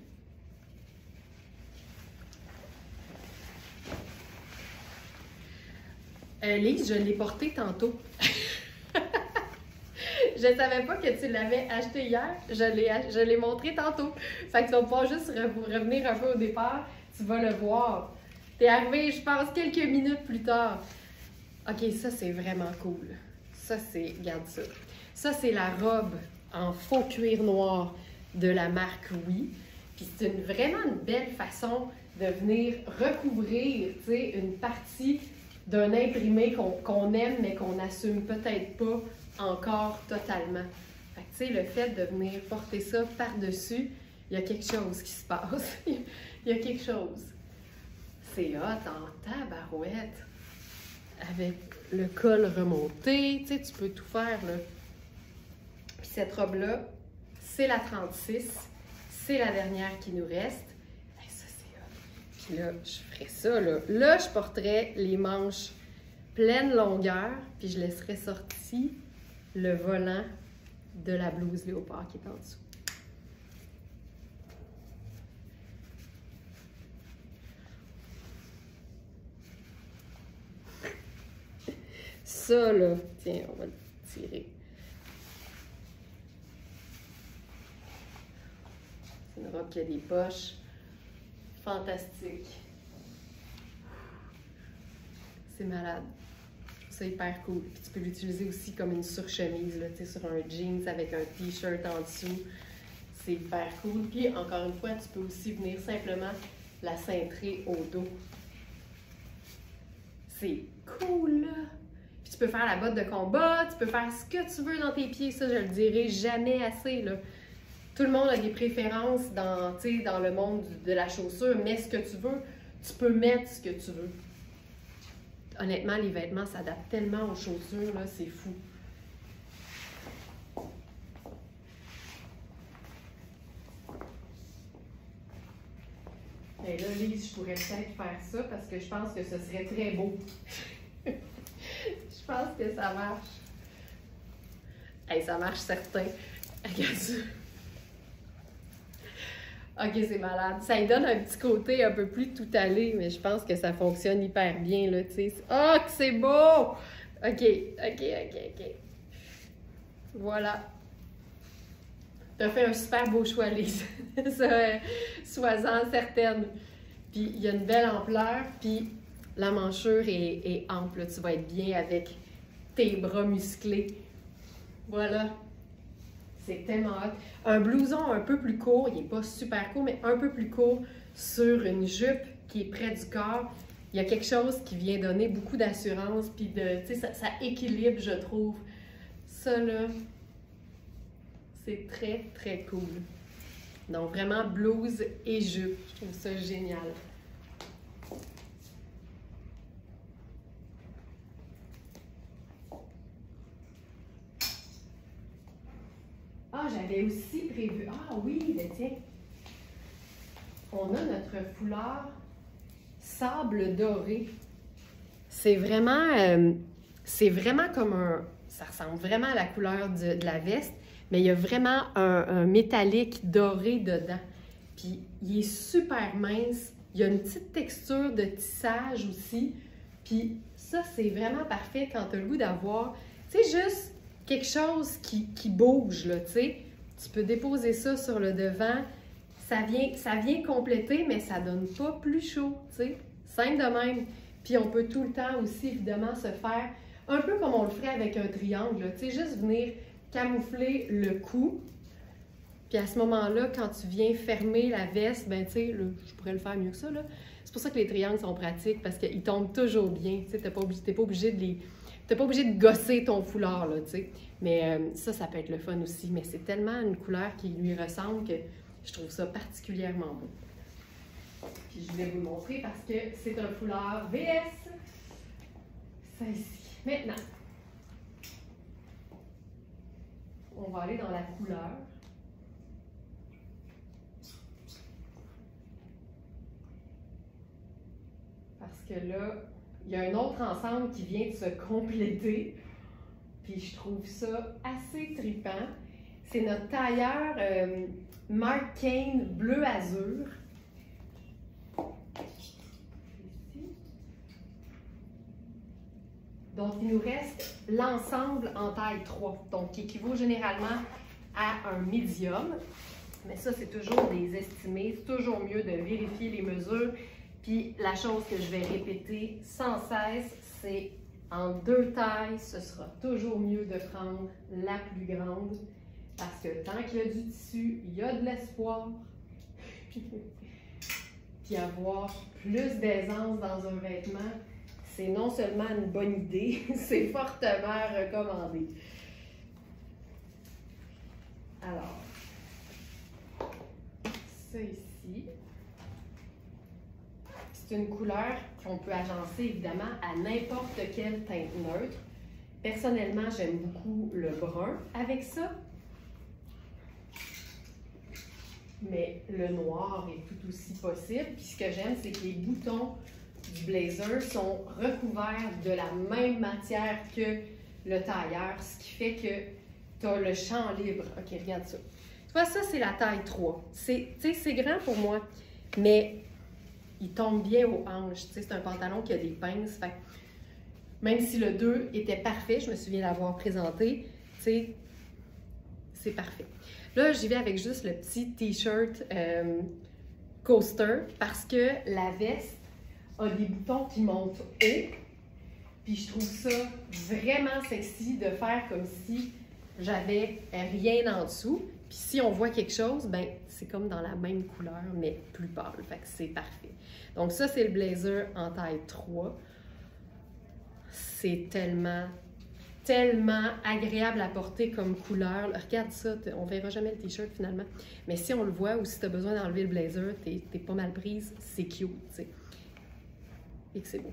Lise, je l'ai porté tantôt. Je savais pas que tu l'avais acheté hier. Je l'ai montré tantôt. Fait que tu vas pouvoir juste revenir un peu au départ. Tu vas le voir. T'es arrivé, je pense, quelques minutes plus tard. OK, ça, c'est vraiment cool. Ça, c'est... Regarde ça. Ça, c'est la robe en faux cuir noir de la marque Oui. Puis c'est vraiment une belle façon de venir recouvrir, tu sais, une partie d'un imprimé qu'on aime, mais qu'on n'assume peut-être pas encore totalement. Fait que, tu sais, le fait de venir porter ça par-dessus, il y a quelque chose qui se passe. Il y a quelque chose. C'est hot en tabarouette. Avec le col remonté, tu sais, tu peux tout faire, là. Puis cette robe-là, c'est la 36. C'est la dernière qui nous reste. Hey, ça, c'est hot. Puis là, je ferais ça, là. Là, je porterais les manches pleine longueur, puis je laisserais sorti le volant de la blouse léopard qui est en dessous. Ça, là, tiens, on va le tirer. C'est une robe qui a des poches. Fantastique. C'est malade. C'est hyper cool. Puis tu peux l'utiliser aussi comme une surchemise, là, tu sais, sur un jeans avec un t-shirt en dessous. C'est hyper cool. Puis encore une fois, tu peux aussi venir simplement la cintrer au dos. C'est cool, là! Puis tu peux faire la botte de combat, tu peux faire ce que tu veux dans tes pieds. Ça, je le dirai jamais assez, là. Tout le monde a des préférences dans le monde de la chaussure. Mets ce que tu veux. Tu peux mettre ce que tu veux. Honnêtement, les vêtements s'adaptent tellement aux chaussures, là, c'est fou. Et là, Lise, je pourrais peut-être faire ça parce que je pense que ce serait très beau. Je pense que ça marche. Hey, ça marche certain. Regarde ça. OK, c'est malade. Ça lui donne un petit côté un peu plus tout allé, mais je pense que ça fonctionne hyper bien, là, tu sais. Oh, que c'est beau! OK. Voilà. T'as fait un super beau choix, Lise. Sois-en certaine. Puis, il y a une belle ampleur, puis la manchure est ample. Tu vas être bien avec tes bras musclés. Voilà. C'est tellement hot. Un blouson un peu plus court, il n'est pas super court, mais un peu plus court sur une jupe qui est près du corps. Il y a quelque chose qui vient donner beaucoup d'assurance, puis ça équilibre, je trouve. Ça, là, c'est très, très cool. Donc, vraiment, blouse et jupe. Je trouve ça génial. Ah, j'avais aussi prévu... Ah oui, mais tiens. On a notre foulard sable doré. C'est vraiment comme un... Ça ressemble vraiment à la couleur de la veste, mais il y a vraiment un métallique doré dedans. Puis, il est super mince. Il y a une petite texture de tissage aussi. Puis, ça, c'est vraiment parfait quand tu as le goût d'avoir... Tu sais, juste... quelque chose qui bouge, là, tu sais. Tu peux déposer ça sur le devant. Ça vient compléter, mais ça donne pas plus chaud, tu sais. Simple de même. Puis on peut tout le temps aussi, évidemment, se faire un peu comme on le ferait avec un triangle, tu sais, juste venir camoufler le cou. Puis à ce moment-là, quand tu viens fermer la veste, ben tu sais, je pourrais le faire mieux que ça, là. C'est pour ça que les triangles sont pratiques, parce qu'ils tombent toujours bien, tu sais. T'es pas obligé de gosser ton foulard, là, tu sais. Mais ça peut être le fun aussi. Mais c'est tellement une couleur qui lui ressemble que je trouve ça particulièrement beau. Puis je voulais vous le montrer parce que c'est un foulard VS. Ça ici. Maintenant, on va aller dans la couleur. Parce que là, il y a un autre ensemble qui vient de se compléter. Puis je trouve ça assez trippant. C'est notre tailleur Mark Kane bleu azur. Ici. Donc, il nous reste l'ensemble en taille 3, donc qui équivaut généralement à un médium. Mais ça, c'est toujours des estimés. C'est toujours mieux de vérifier les mesures. Puis, la chose que je vais répéter sans cesse, c'est en 2 tailles, ce sera toujours mieux de prendre la plus grande. Parce que tant qu'il y a du tissu, il y a de l'espoir. Puis avoir plus d'aisance dans un vêtement, c'est non seulement une bonne idée, c'est fortement recommandé. Alors, ça ici, c'est une couleur qu'on peut agencer évidemment à n'importe quelle teinte neutre. Personnellement, j'aime beaucoup le brun avec ça. Mais le noir est tout aussi possible. Puis ce que j'aime, c'est que les boutons du blazer sont recouverts de la même matière que le tailleur, ce qui fait que tu as le champ libre. OK, regarde ça. Tu vois, ça, c'est la taille 3. C'est grand pour moi, mais il tombe bien aux hanches. C'est un pantalon qui a des pinces. Fait, même si le 2 était parfait, je me souviens l'avoir présenté, c'est parfait. Là, j'y vais avec juste le petit t-shirt coaster parce que la veste a des boutons qui montent haut. Puis je trouve ça vraiment sexy de faire comme si j'avais rien en dessous. Puis si on voit quelque chose, ben c'est comme dans la même couleur, mais plus pâle. Fait que c'est parfait. Donc ça, c'est le blazer en taille 3. C'est tellement agréable à porter comme couleur. Regarde ça, on verra jamais le t-shirt finalement. Mais si on le voit ou si tu as besoin d'enlever le blazer, t'es pas mal prise, c'est cute, tu sais. Et que c'est beau.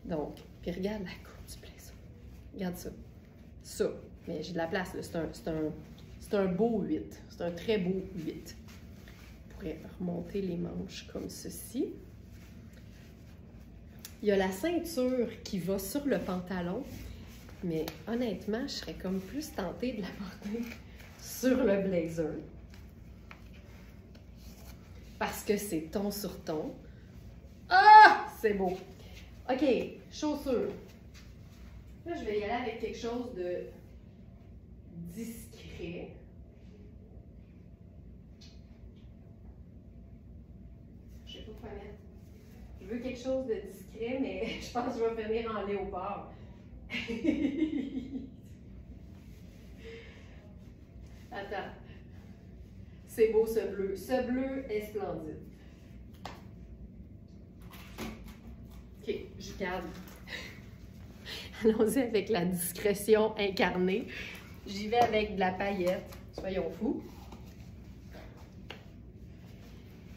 Donc, puis regarde la coupe du blazer. Regarde ça. Ça. Mais j'ai de la place, là. C'est un beau 8. C'est un très beau 8. Je pourrais remonter les manches comme ceci. Il y a la ceinture qui va sur le pantalon. Mais honnêtement, je serais comme plus tentée de la porter sur le blazer. Parce que c'est ton sur ton. Ah! C'est beau. OK, chaussures. Là, je vais y aller avec quelque chose de discret. Je sais pas quoi mettre. Je veux quelque chose de discret, mais je pense que je vais finir en léopard. Attends. C'est beau ce bleu. Ce bleu est splendide. OK, je garde. Allons-y avec la discrétion incarnée. J'y vais avec de la paillette. Soyons fous.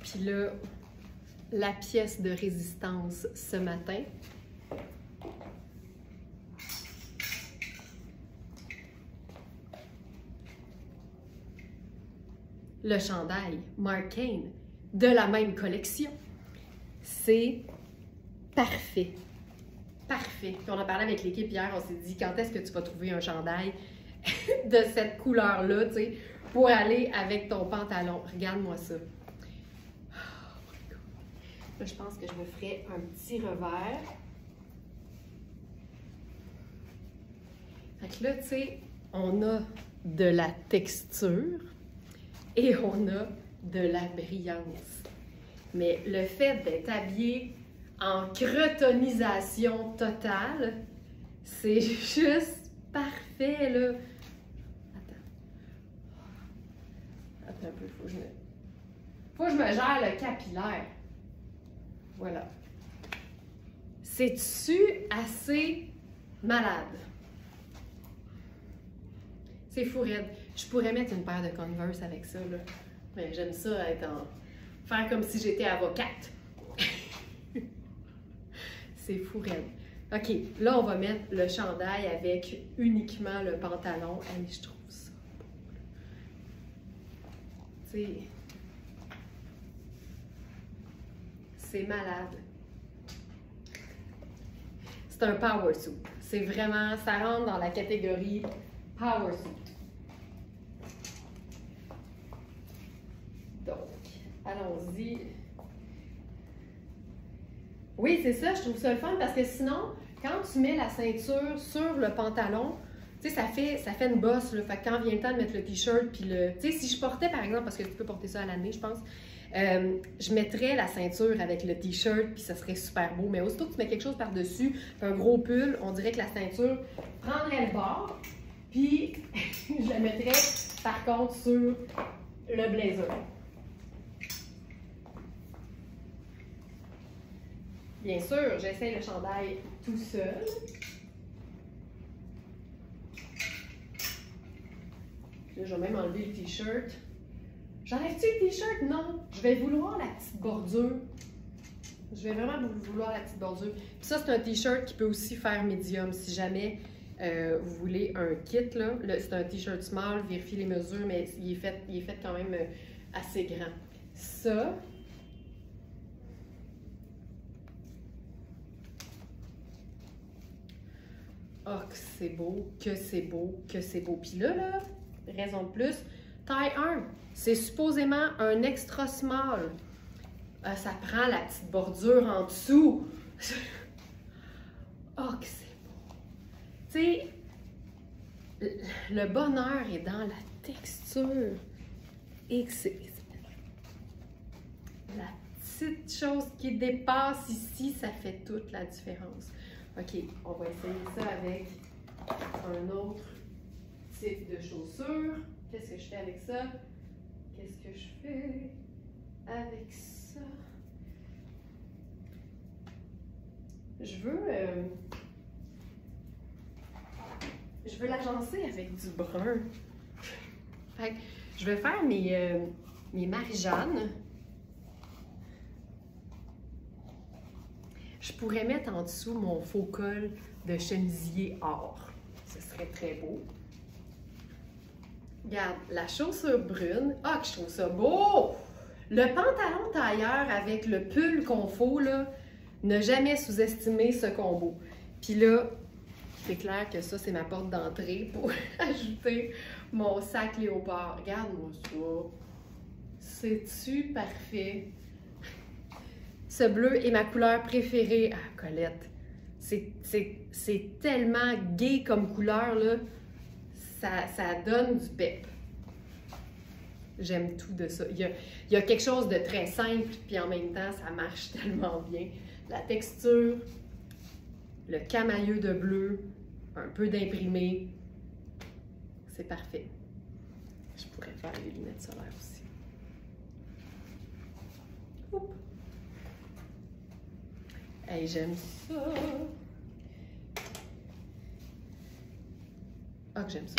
Puis là, la pièce de résistance ce matin. Le chandail Marc Cain de la même collection. C'est parfait. Parfait. Puis on a parlé avec l'équipe hier, on s'est dit quand est-ce que tu vas trouver un chandail de cette couleur-là, tu sais, pour aller avec ton pantalon. Regarde-moi ça. Oh my God. Là, je pense que je me ferai un petit revers. Fait que là, tu sais, on a de la texture. Et on a de la brillance. Mais le fait d'être habillé en cretonisation totale, c'est juste parfait, là. Attends un peu, faut que je me gère le capillaire. Voilà. C'est-tu assez malade? C'est fou raide. Je pourrais mettre une paire de Converse avec ça, là. Mais j'aime ça être faire comme si j'étais avocate. C'est fou raide. OK, là, on va mettre le chandail avec uniquement le pantalon. Allez, je trouve ça beau. Tu sais, c'est malade. C'est un power suit. C'est vraiment, ça rentre dans la catégorie power suit. Donc, allons-y. Oui, c'est ça, je trouve ça le fun parce que sinon, quand tu mets la ceinture sur le pantalon, tu sais, ça fait une bosse, là. Fait que quand vient le temps de mettre le t-shirt, puis le... Tu sais, si je portais, par exemple, parce que tu peux porter ça à l'année, je pense, je mettrais la ceinture avec le t-shirt, puis ça serait super beau. Mais aussitôt que tu mets quelque chose par-dessus, un gros pull, on dirait que la ceinture prendrait le bord, puis je la mettrais, par contre, sur le blazer. Bien sûr, j'essaie le chandail tout seul. Là, je vais même enlever le t-shirt. J'enlève-tu le t-shirt? Non. Je vais vouloir la petite bordure. Je vais vraiment vouloir la petite bordure. Puis ça, c'est un t-shirt qui peut aussi faire médium. Si jamais vous voulez un kit, là, c'est un t-shirt small, vérifiez les mesures, mais il est fait quand même assez grand. Ça... Oh, que c'est beau, que c'est beau, que c'est beau. Puis là, raison de plus, taille 1, c'est supposément un extra small. Ça prend la petite bordure en dessous. Oh, que c'est beau. Tu sais, le bonheur est dans la texture. Et que c'est... La petite chose qui dépasse ici, ça fait toute la différence. OK, on va essayer ça avec un autre type de chaussure. Qu'est-ce que je fais avec ça? Qu'est-ce que je fais avec ça? Je veux l'agencer avec du brun. Fait que je vais faire mes Marie-Jeanne. Je pourrais mettre en dessous mon faux col de chemisier or. Ce serait très beau. Regarde, la chaussure brune. Ah, que je trouve ça beau! Le pantalon tailleur avec le pull qu'on faut, là, ne jamais sous-estimer ce combo. Puis là, c'est clair que ça, c'est ma porte d'entrée pour ajouter mon sac léopard. Regarde-moi ça. C'est-tu parfait? Ce bleu est ma couleur préférée. Ah, Colette, c'est tellement gai comme couleur, là. Ça donne du pep. J'aime tout de ça. Il y a quelque chose de très simple, puis en même temps, ça marche tellement bien. La texture, le camailleux de bleu, un peu d'imprimé, c'est parfait. Je pourrais faire les lunettes solaires aussi. Oups. Hey, j'aime ça. Ah, que j'aime ça.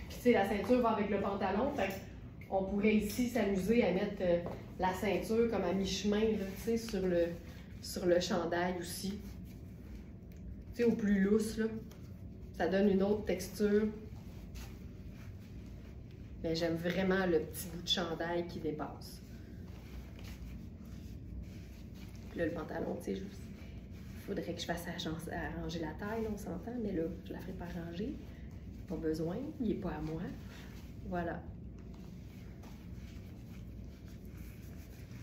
Puis, tu sais, la ceinture va avec le pantalon. Fait on pourrait ici s'amuser à mettre la ceinture comme à mi-chemin, tu sais, sur le chandail aussi. Tu sais, au plus lousse, là. Ça donne une autre texture. Mais j'aime vraiment le petit bout de chandail qui dépasse. Puis là, le pantalon, tu sais, il faudrait que je fasse arranger la taille, là, on s'entend, mais là, je la ferai pas arranger. Pas besoin, il n'est pas à moi. Voilà.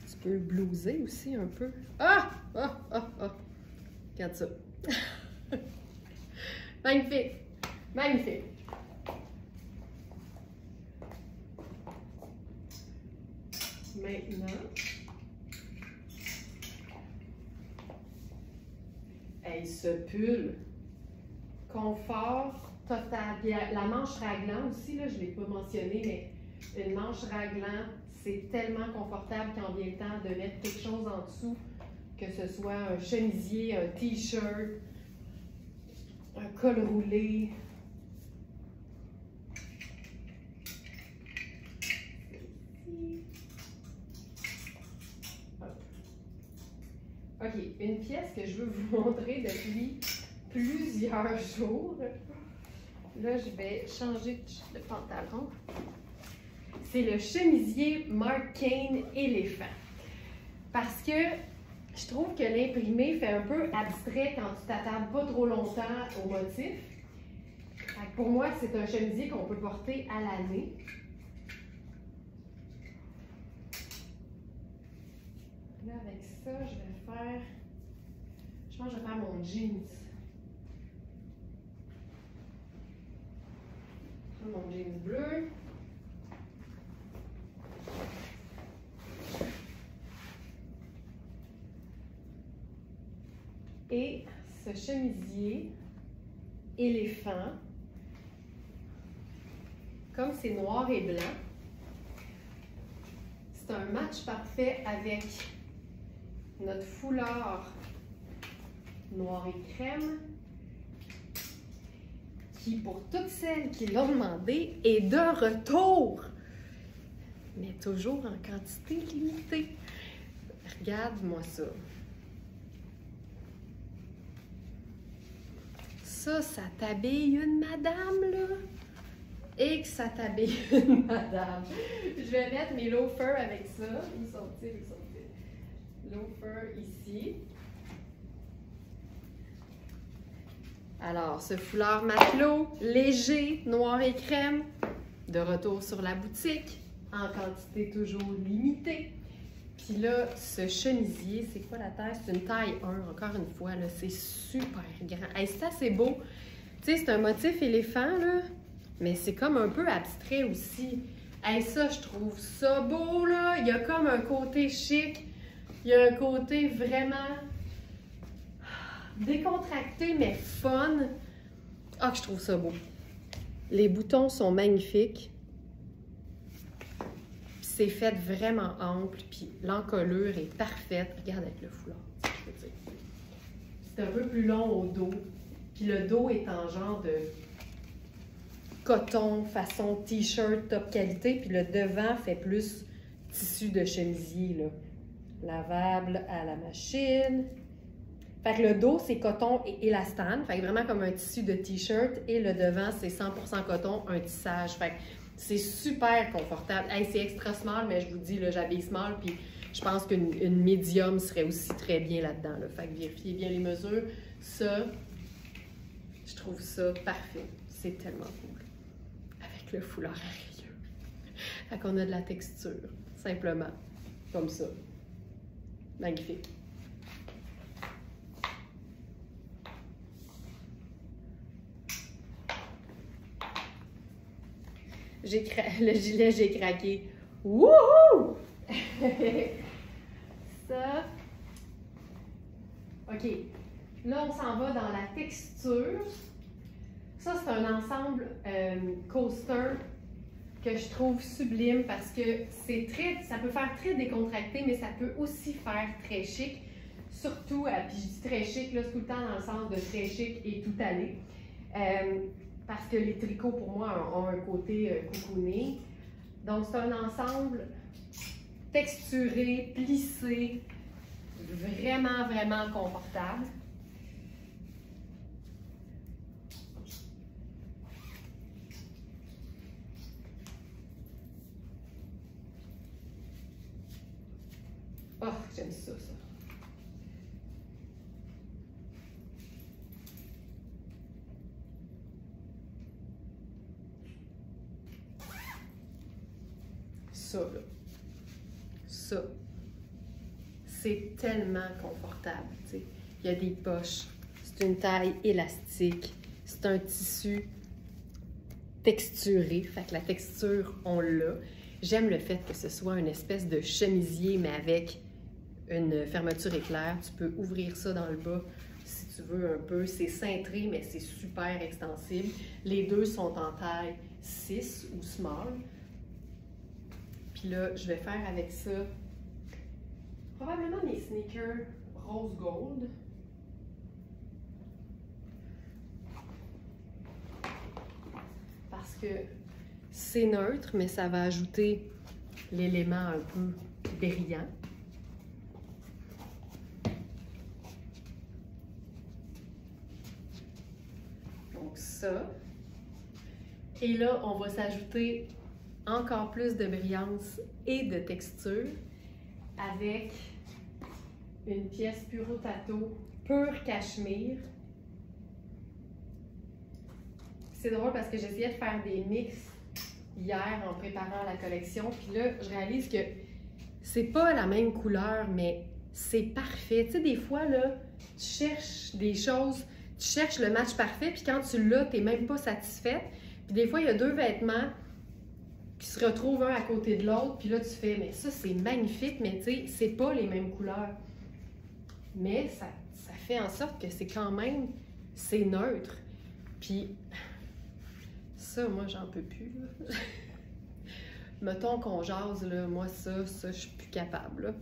Tu peux le blouser aussi un peu. Ah! Ah! Ah! Ah! Regarde ça. Magnifique! Magnifique! Maintenant, hey, ce pull, confort total. Puis la manche raglan aussi, là, je ne l'ai pas mentionné, mais une manche raglan, c'est tellement confortable quand vient le temps de mettre quelque chose en dessous, que ce soit un chemisier, un t-shirt, un col roulé. OK, une pièce que je veux vous montrer depuis plusieurs jours. Là, je vais changer de pantalon. C'est le chemisier Marc Cain éléphant. Parce que je trouve que l'imprimé fait un peu abstrait quand tu t'attardes pas trop longtemps au motif. Pour moi, c'est un chemisier qu'on peut porter à l'année. Là, avec ça, je pense que je vais faire mon jeans. Mon jeans bleu. Et ce chemisier éléphant, comme c'est noir et blanc, c'est un match parfait avec notre foulard noir et crème, qui, pour toutes celles qui l'ont demandé, est de retour, mais toujours en quantité limitée. Regarde-moi ça. Ça t'habille une madame, là. Et que ça t'habille une madame. Je vais mettre mes loafers avec ça. Où sont-ils? Où sont-ils? Loafers ici. Alors, ce foulard matelot, léger, noir et crème, de retour sur la boutique, en quantité toujours limitée. Puis là, ce chemisier, c'est quoi la taille? C'est une taille 1, encore une fois, là, c'est super grand. Hey, ça, c'est beau. Tu sais, c'est un motif éléphant, là, mais c'est comme un peu abstrait aussi. Hey, ça, je trouve ça beau, là. Il y a comme un côté chic. Il y a un côté vraiment décontracté, mais fun. Ah, je trouve ça beau. Les boutons sont magnifiques. C'est fait vraiment ample, puis l'encolure est parfaite. Regarde avec le foulard, je veux dire. C'est un peu plus long au dos, puis le dos est en genre de coton, façon t-shirt top qualité, puis le devant fait plus tissu de chemisier, là. Lavable à la machine. Fait que le dos, c'est coton et élastane, fait que vraiment comme un tissu de t-shirt, et le devant, c'est 100% coton, un tissage. Fait que c'est super confortable. Hey, c'est extra small, mais je vous dis, là, j'habille small, puis je pense qu'une médium serait aussi très bien là-dedans. Là. Fait que vérifiez bien les mesures. Ça, je trouve ça parfait. C'est tellement cool. Avec le foulard à rayures. Fait qu'on a de la texture, simplement. Comme ça. Magnifique. Le gilet, j'ai craqué. Wouhou! Ça. OK. Là, on s'en va dans la texture. Ça, c'est un ensemble coaster que je trouve sublime parce que c'est très, ça peut faire très décontracté, mais ça peut aussi faire très chic. Surtout, puis je dis très chic, là, c'est tout le temps dans le sens de très chic et tout allé. Parce que les tricots, pour moi, ont un côté cocooné. Donc, c'est un ensemble texturé, plissé, vraiment, vraiment confortable. Oh, j'aime ça, ça. Ça, là. Ça. C'est tellement confortable, tu sais. Il y a des poches. C'est une taille élastique. C'est un tissu texturé. Fait que la texture, on l'a. J'aime le fait que ce soit une espèce de chemisier, mais avec une fermeture éclair. Tu peux ouvrir ça dans le bas si tu veux un peu. C'est cintré, mais c'est super extensible. Les deux sont en taille 6 ou small. Puis là, je vais faire avec ça probablement mes sneakers rose gold. Parce que c'est neutre, mais ça va ajouter l'élément un peu brillant. Donc ça. Et là, on va s'ajouter encore plus de brillance et de texture avec une pièce Puro Tato pur cachemire. C'est drôle parce que j'essayais de faire des mix hier en préparant la collection, puis là, je réalise que c'est pas la même couleur, mais c'est parfait. Tu sais, des fois, là, tu cherches des choses, tu cherches le match parfait, puis quand tu l'as, t'es même pas satisfaite. Puis des fois, il y a deux vêtements qui se retrouvent un à côté de l'autre, puis là, tu fais, mais ça, c'est magnifique, mais tu sais, c'est pas les mêmes couleurs. Mais ça fait en sorte que c'est quand même, c'est neutre. Puis, ça, moi, j'en peux plus, là. Mettons qu'on jase, là, moi, ça, je suis plus capable, là.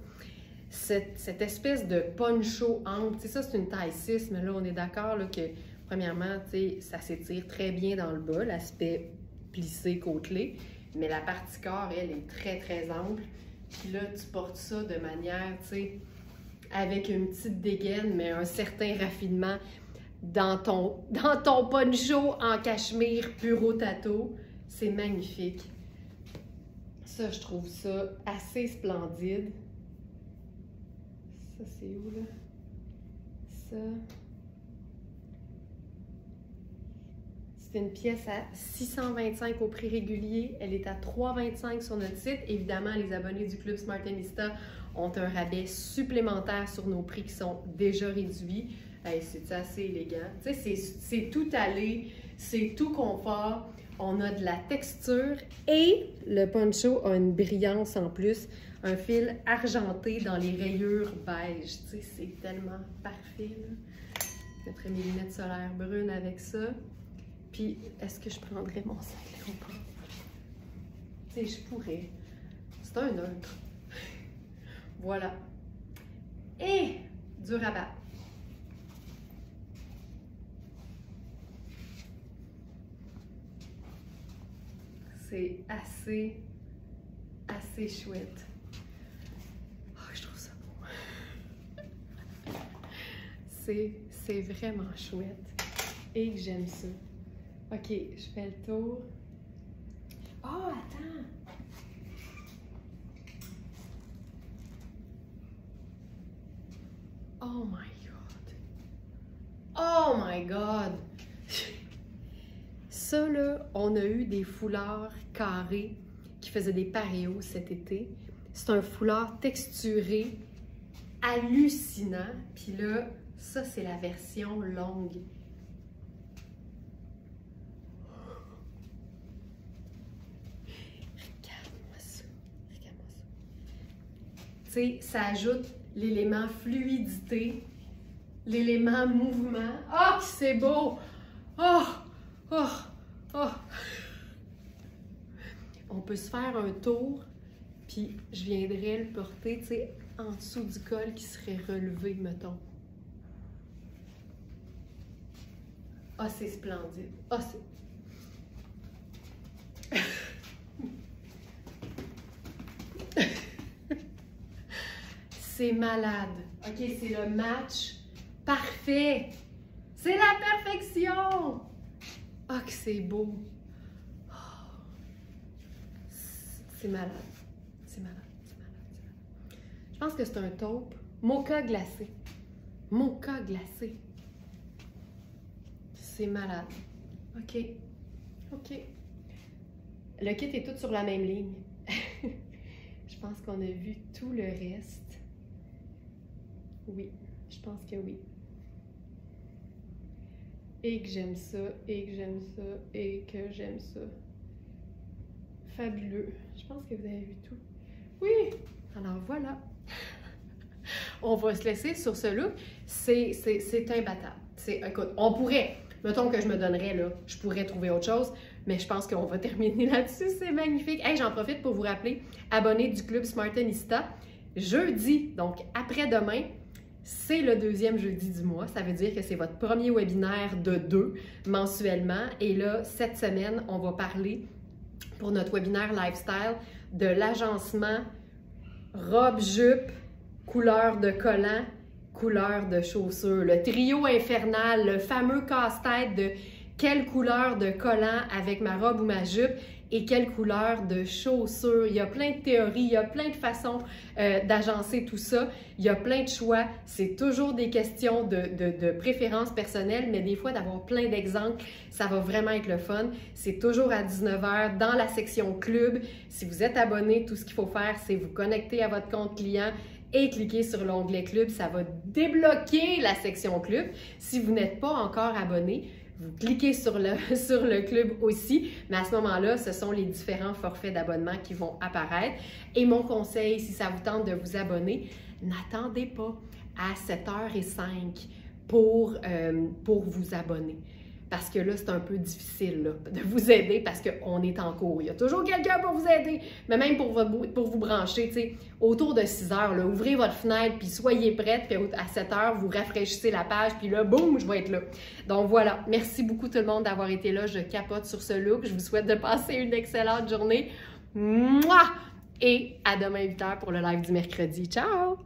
Cette espèce de poncho ample, tu sais, ça, c'est une taille 6, mais là, on est d'accord, là, que, premièrement, tu sais, ça s'étire très bien dans le bas, l'aspect plissé, côtelé. Mais la partie corps, elle, est très, très ample. Puis là, tu portes ça de manière, tu sais, avec une petite dégaine, mais un certain raffinement dans ton poncho en cachemire puro tato. C'est magnifique. Ça, je trouve ça assez splendide. Ça, c'est où, là? Ça... C'est une pièce à 625 au prix régulier. Elle est à 325 sur notre site. Évidemment, les abonnés du Club Smartnista ont un rabais supplémentaire sur nos prix qui sont déjà réduits. Hey, c'est assez élégant. Tu sais, c'est tout allé, c'est tout confort. On a de la texture et le poncho a une brillance en plus. Un fil argenté dans les rayures beige. Tu sais, c'est tellement parfait, là. Je mettrai mes lunettes solaires brunes avec ça. Puis, est-ce que je prendrais mon sac ou pas? Tu sais, je pourrais. C'est un neutre. Voilà. Et du rabat. C'est assez chouette. Oh, je trouve ça beau. C'est vraiment chouette. Et que j'aime ça. OK, je fais le tour. Oh, attends! Oh my God! Oh my God! Ça, là, on a eu des foulards carrés qui faisaient des paréos cet été. C'est un foulard texturé, hallucinant. Puis là, ça, c'est la version longue. Tu sais, ça ajoute l'élément fluidité, l'élément mouvement. Oh, c'est beau! Oh! Oh! Oh! On peut se faire un tour, puis je viendrais le porter, tu sais, en dessous du col qui serait relevé, mettons. Ah, c'est splendide. Ah, c'est... C'est malade. OK, c'est le match parfait. C'est la perfection. Ah, que c'est beau. Oh. C'est malade. C'est malade. C'est malade. C'est malade. Je pense que c'est un taupe. Mocha glacé. Mocha glacé. C'est malade. OK. OK. Le kit est tout sur la même ligne. Je pense qu'on a vu tout le reste. Oui, je pense que oui. Et que j'aime ça, et que j'aime ça, et que j'aime ça. Fabuleux. Je pense que vous avez vu tout. Oui! Alors voilà. On va se laisser sur ce look. C'est imbattable. Écoute, on pourrait, mettons que je me donnerais, là, je pourrais trouver autre chose, mais je pense qu'on va terminer là-dessus. C'est magnifique. Hey, j'en profite pour vous rappeler, abonnés du Club Smartnista, jeudi, donc après-demain, c'est le deuxième jeudi du mois. Ça veut dire que c'est votre premier webinaire de 2 mensuellement. Et là, cette semaine, on va parler, pour notre webinaire lifestyle, de l'agencement robe-jupe, couleur de collant, couleur de chaussures. Le trio infernal, le fameux casse-tête de quelle couleur de collant avec ma robe ou ma jupe et quelle couleur de chaussures. Il y a plein de théories, il y a plein de façons d'agencer tout ça. Il y a plein de choix. C'est toujours des questions de préférence personnelle, mais des fois, d'avoir plein d'exemples, ça va vraiment être le fun. C'est toujours à 19h dans la section club. Si vous êtes abonné, tout ce qu'il faut faire, c'est vous connecter à votre compte client et cliquer sur l'onglet club. Ça va débloquer la section club. Si vous n'êtes pas encore abonné, vous cliquez sur le club aussi, mais à ce moment-là, ce sont les différents forfaits d'abonnement qui vont apparaître. Et mon conseil, si ça vous tente de vous abonner, n'attendez pas à 7h05 pour vous abonner. Parce que là, c'est un peu difficile là, de vous aider parce qu'on est en cours. Il y a toujours quelqu'un pour vous aider, mais même pour vous brancher, tu sais, autour de 6 heures, là, ouvrez votre fenêtre, puis soyez prête, puis à 7 heures, vous rafraîchissez la page, puis là, boum, je vais être là. Donc voilà, merci beaucoup tout le monde d'avoir été là. Je capote sur ce look. Je vous souhaite de passer une excellente journée. Mouah! Et à demain 8h pour le live du mercredi. Ciao!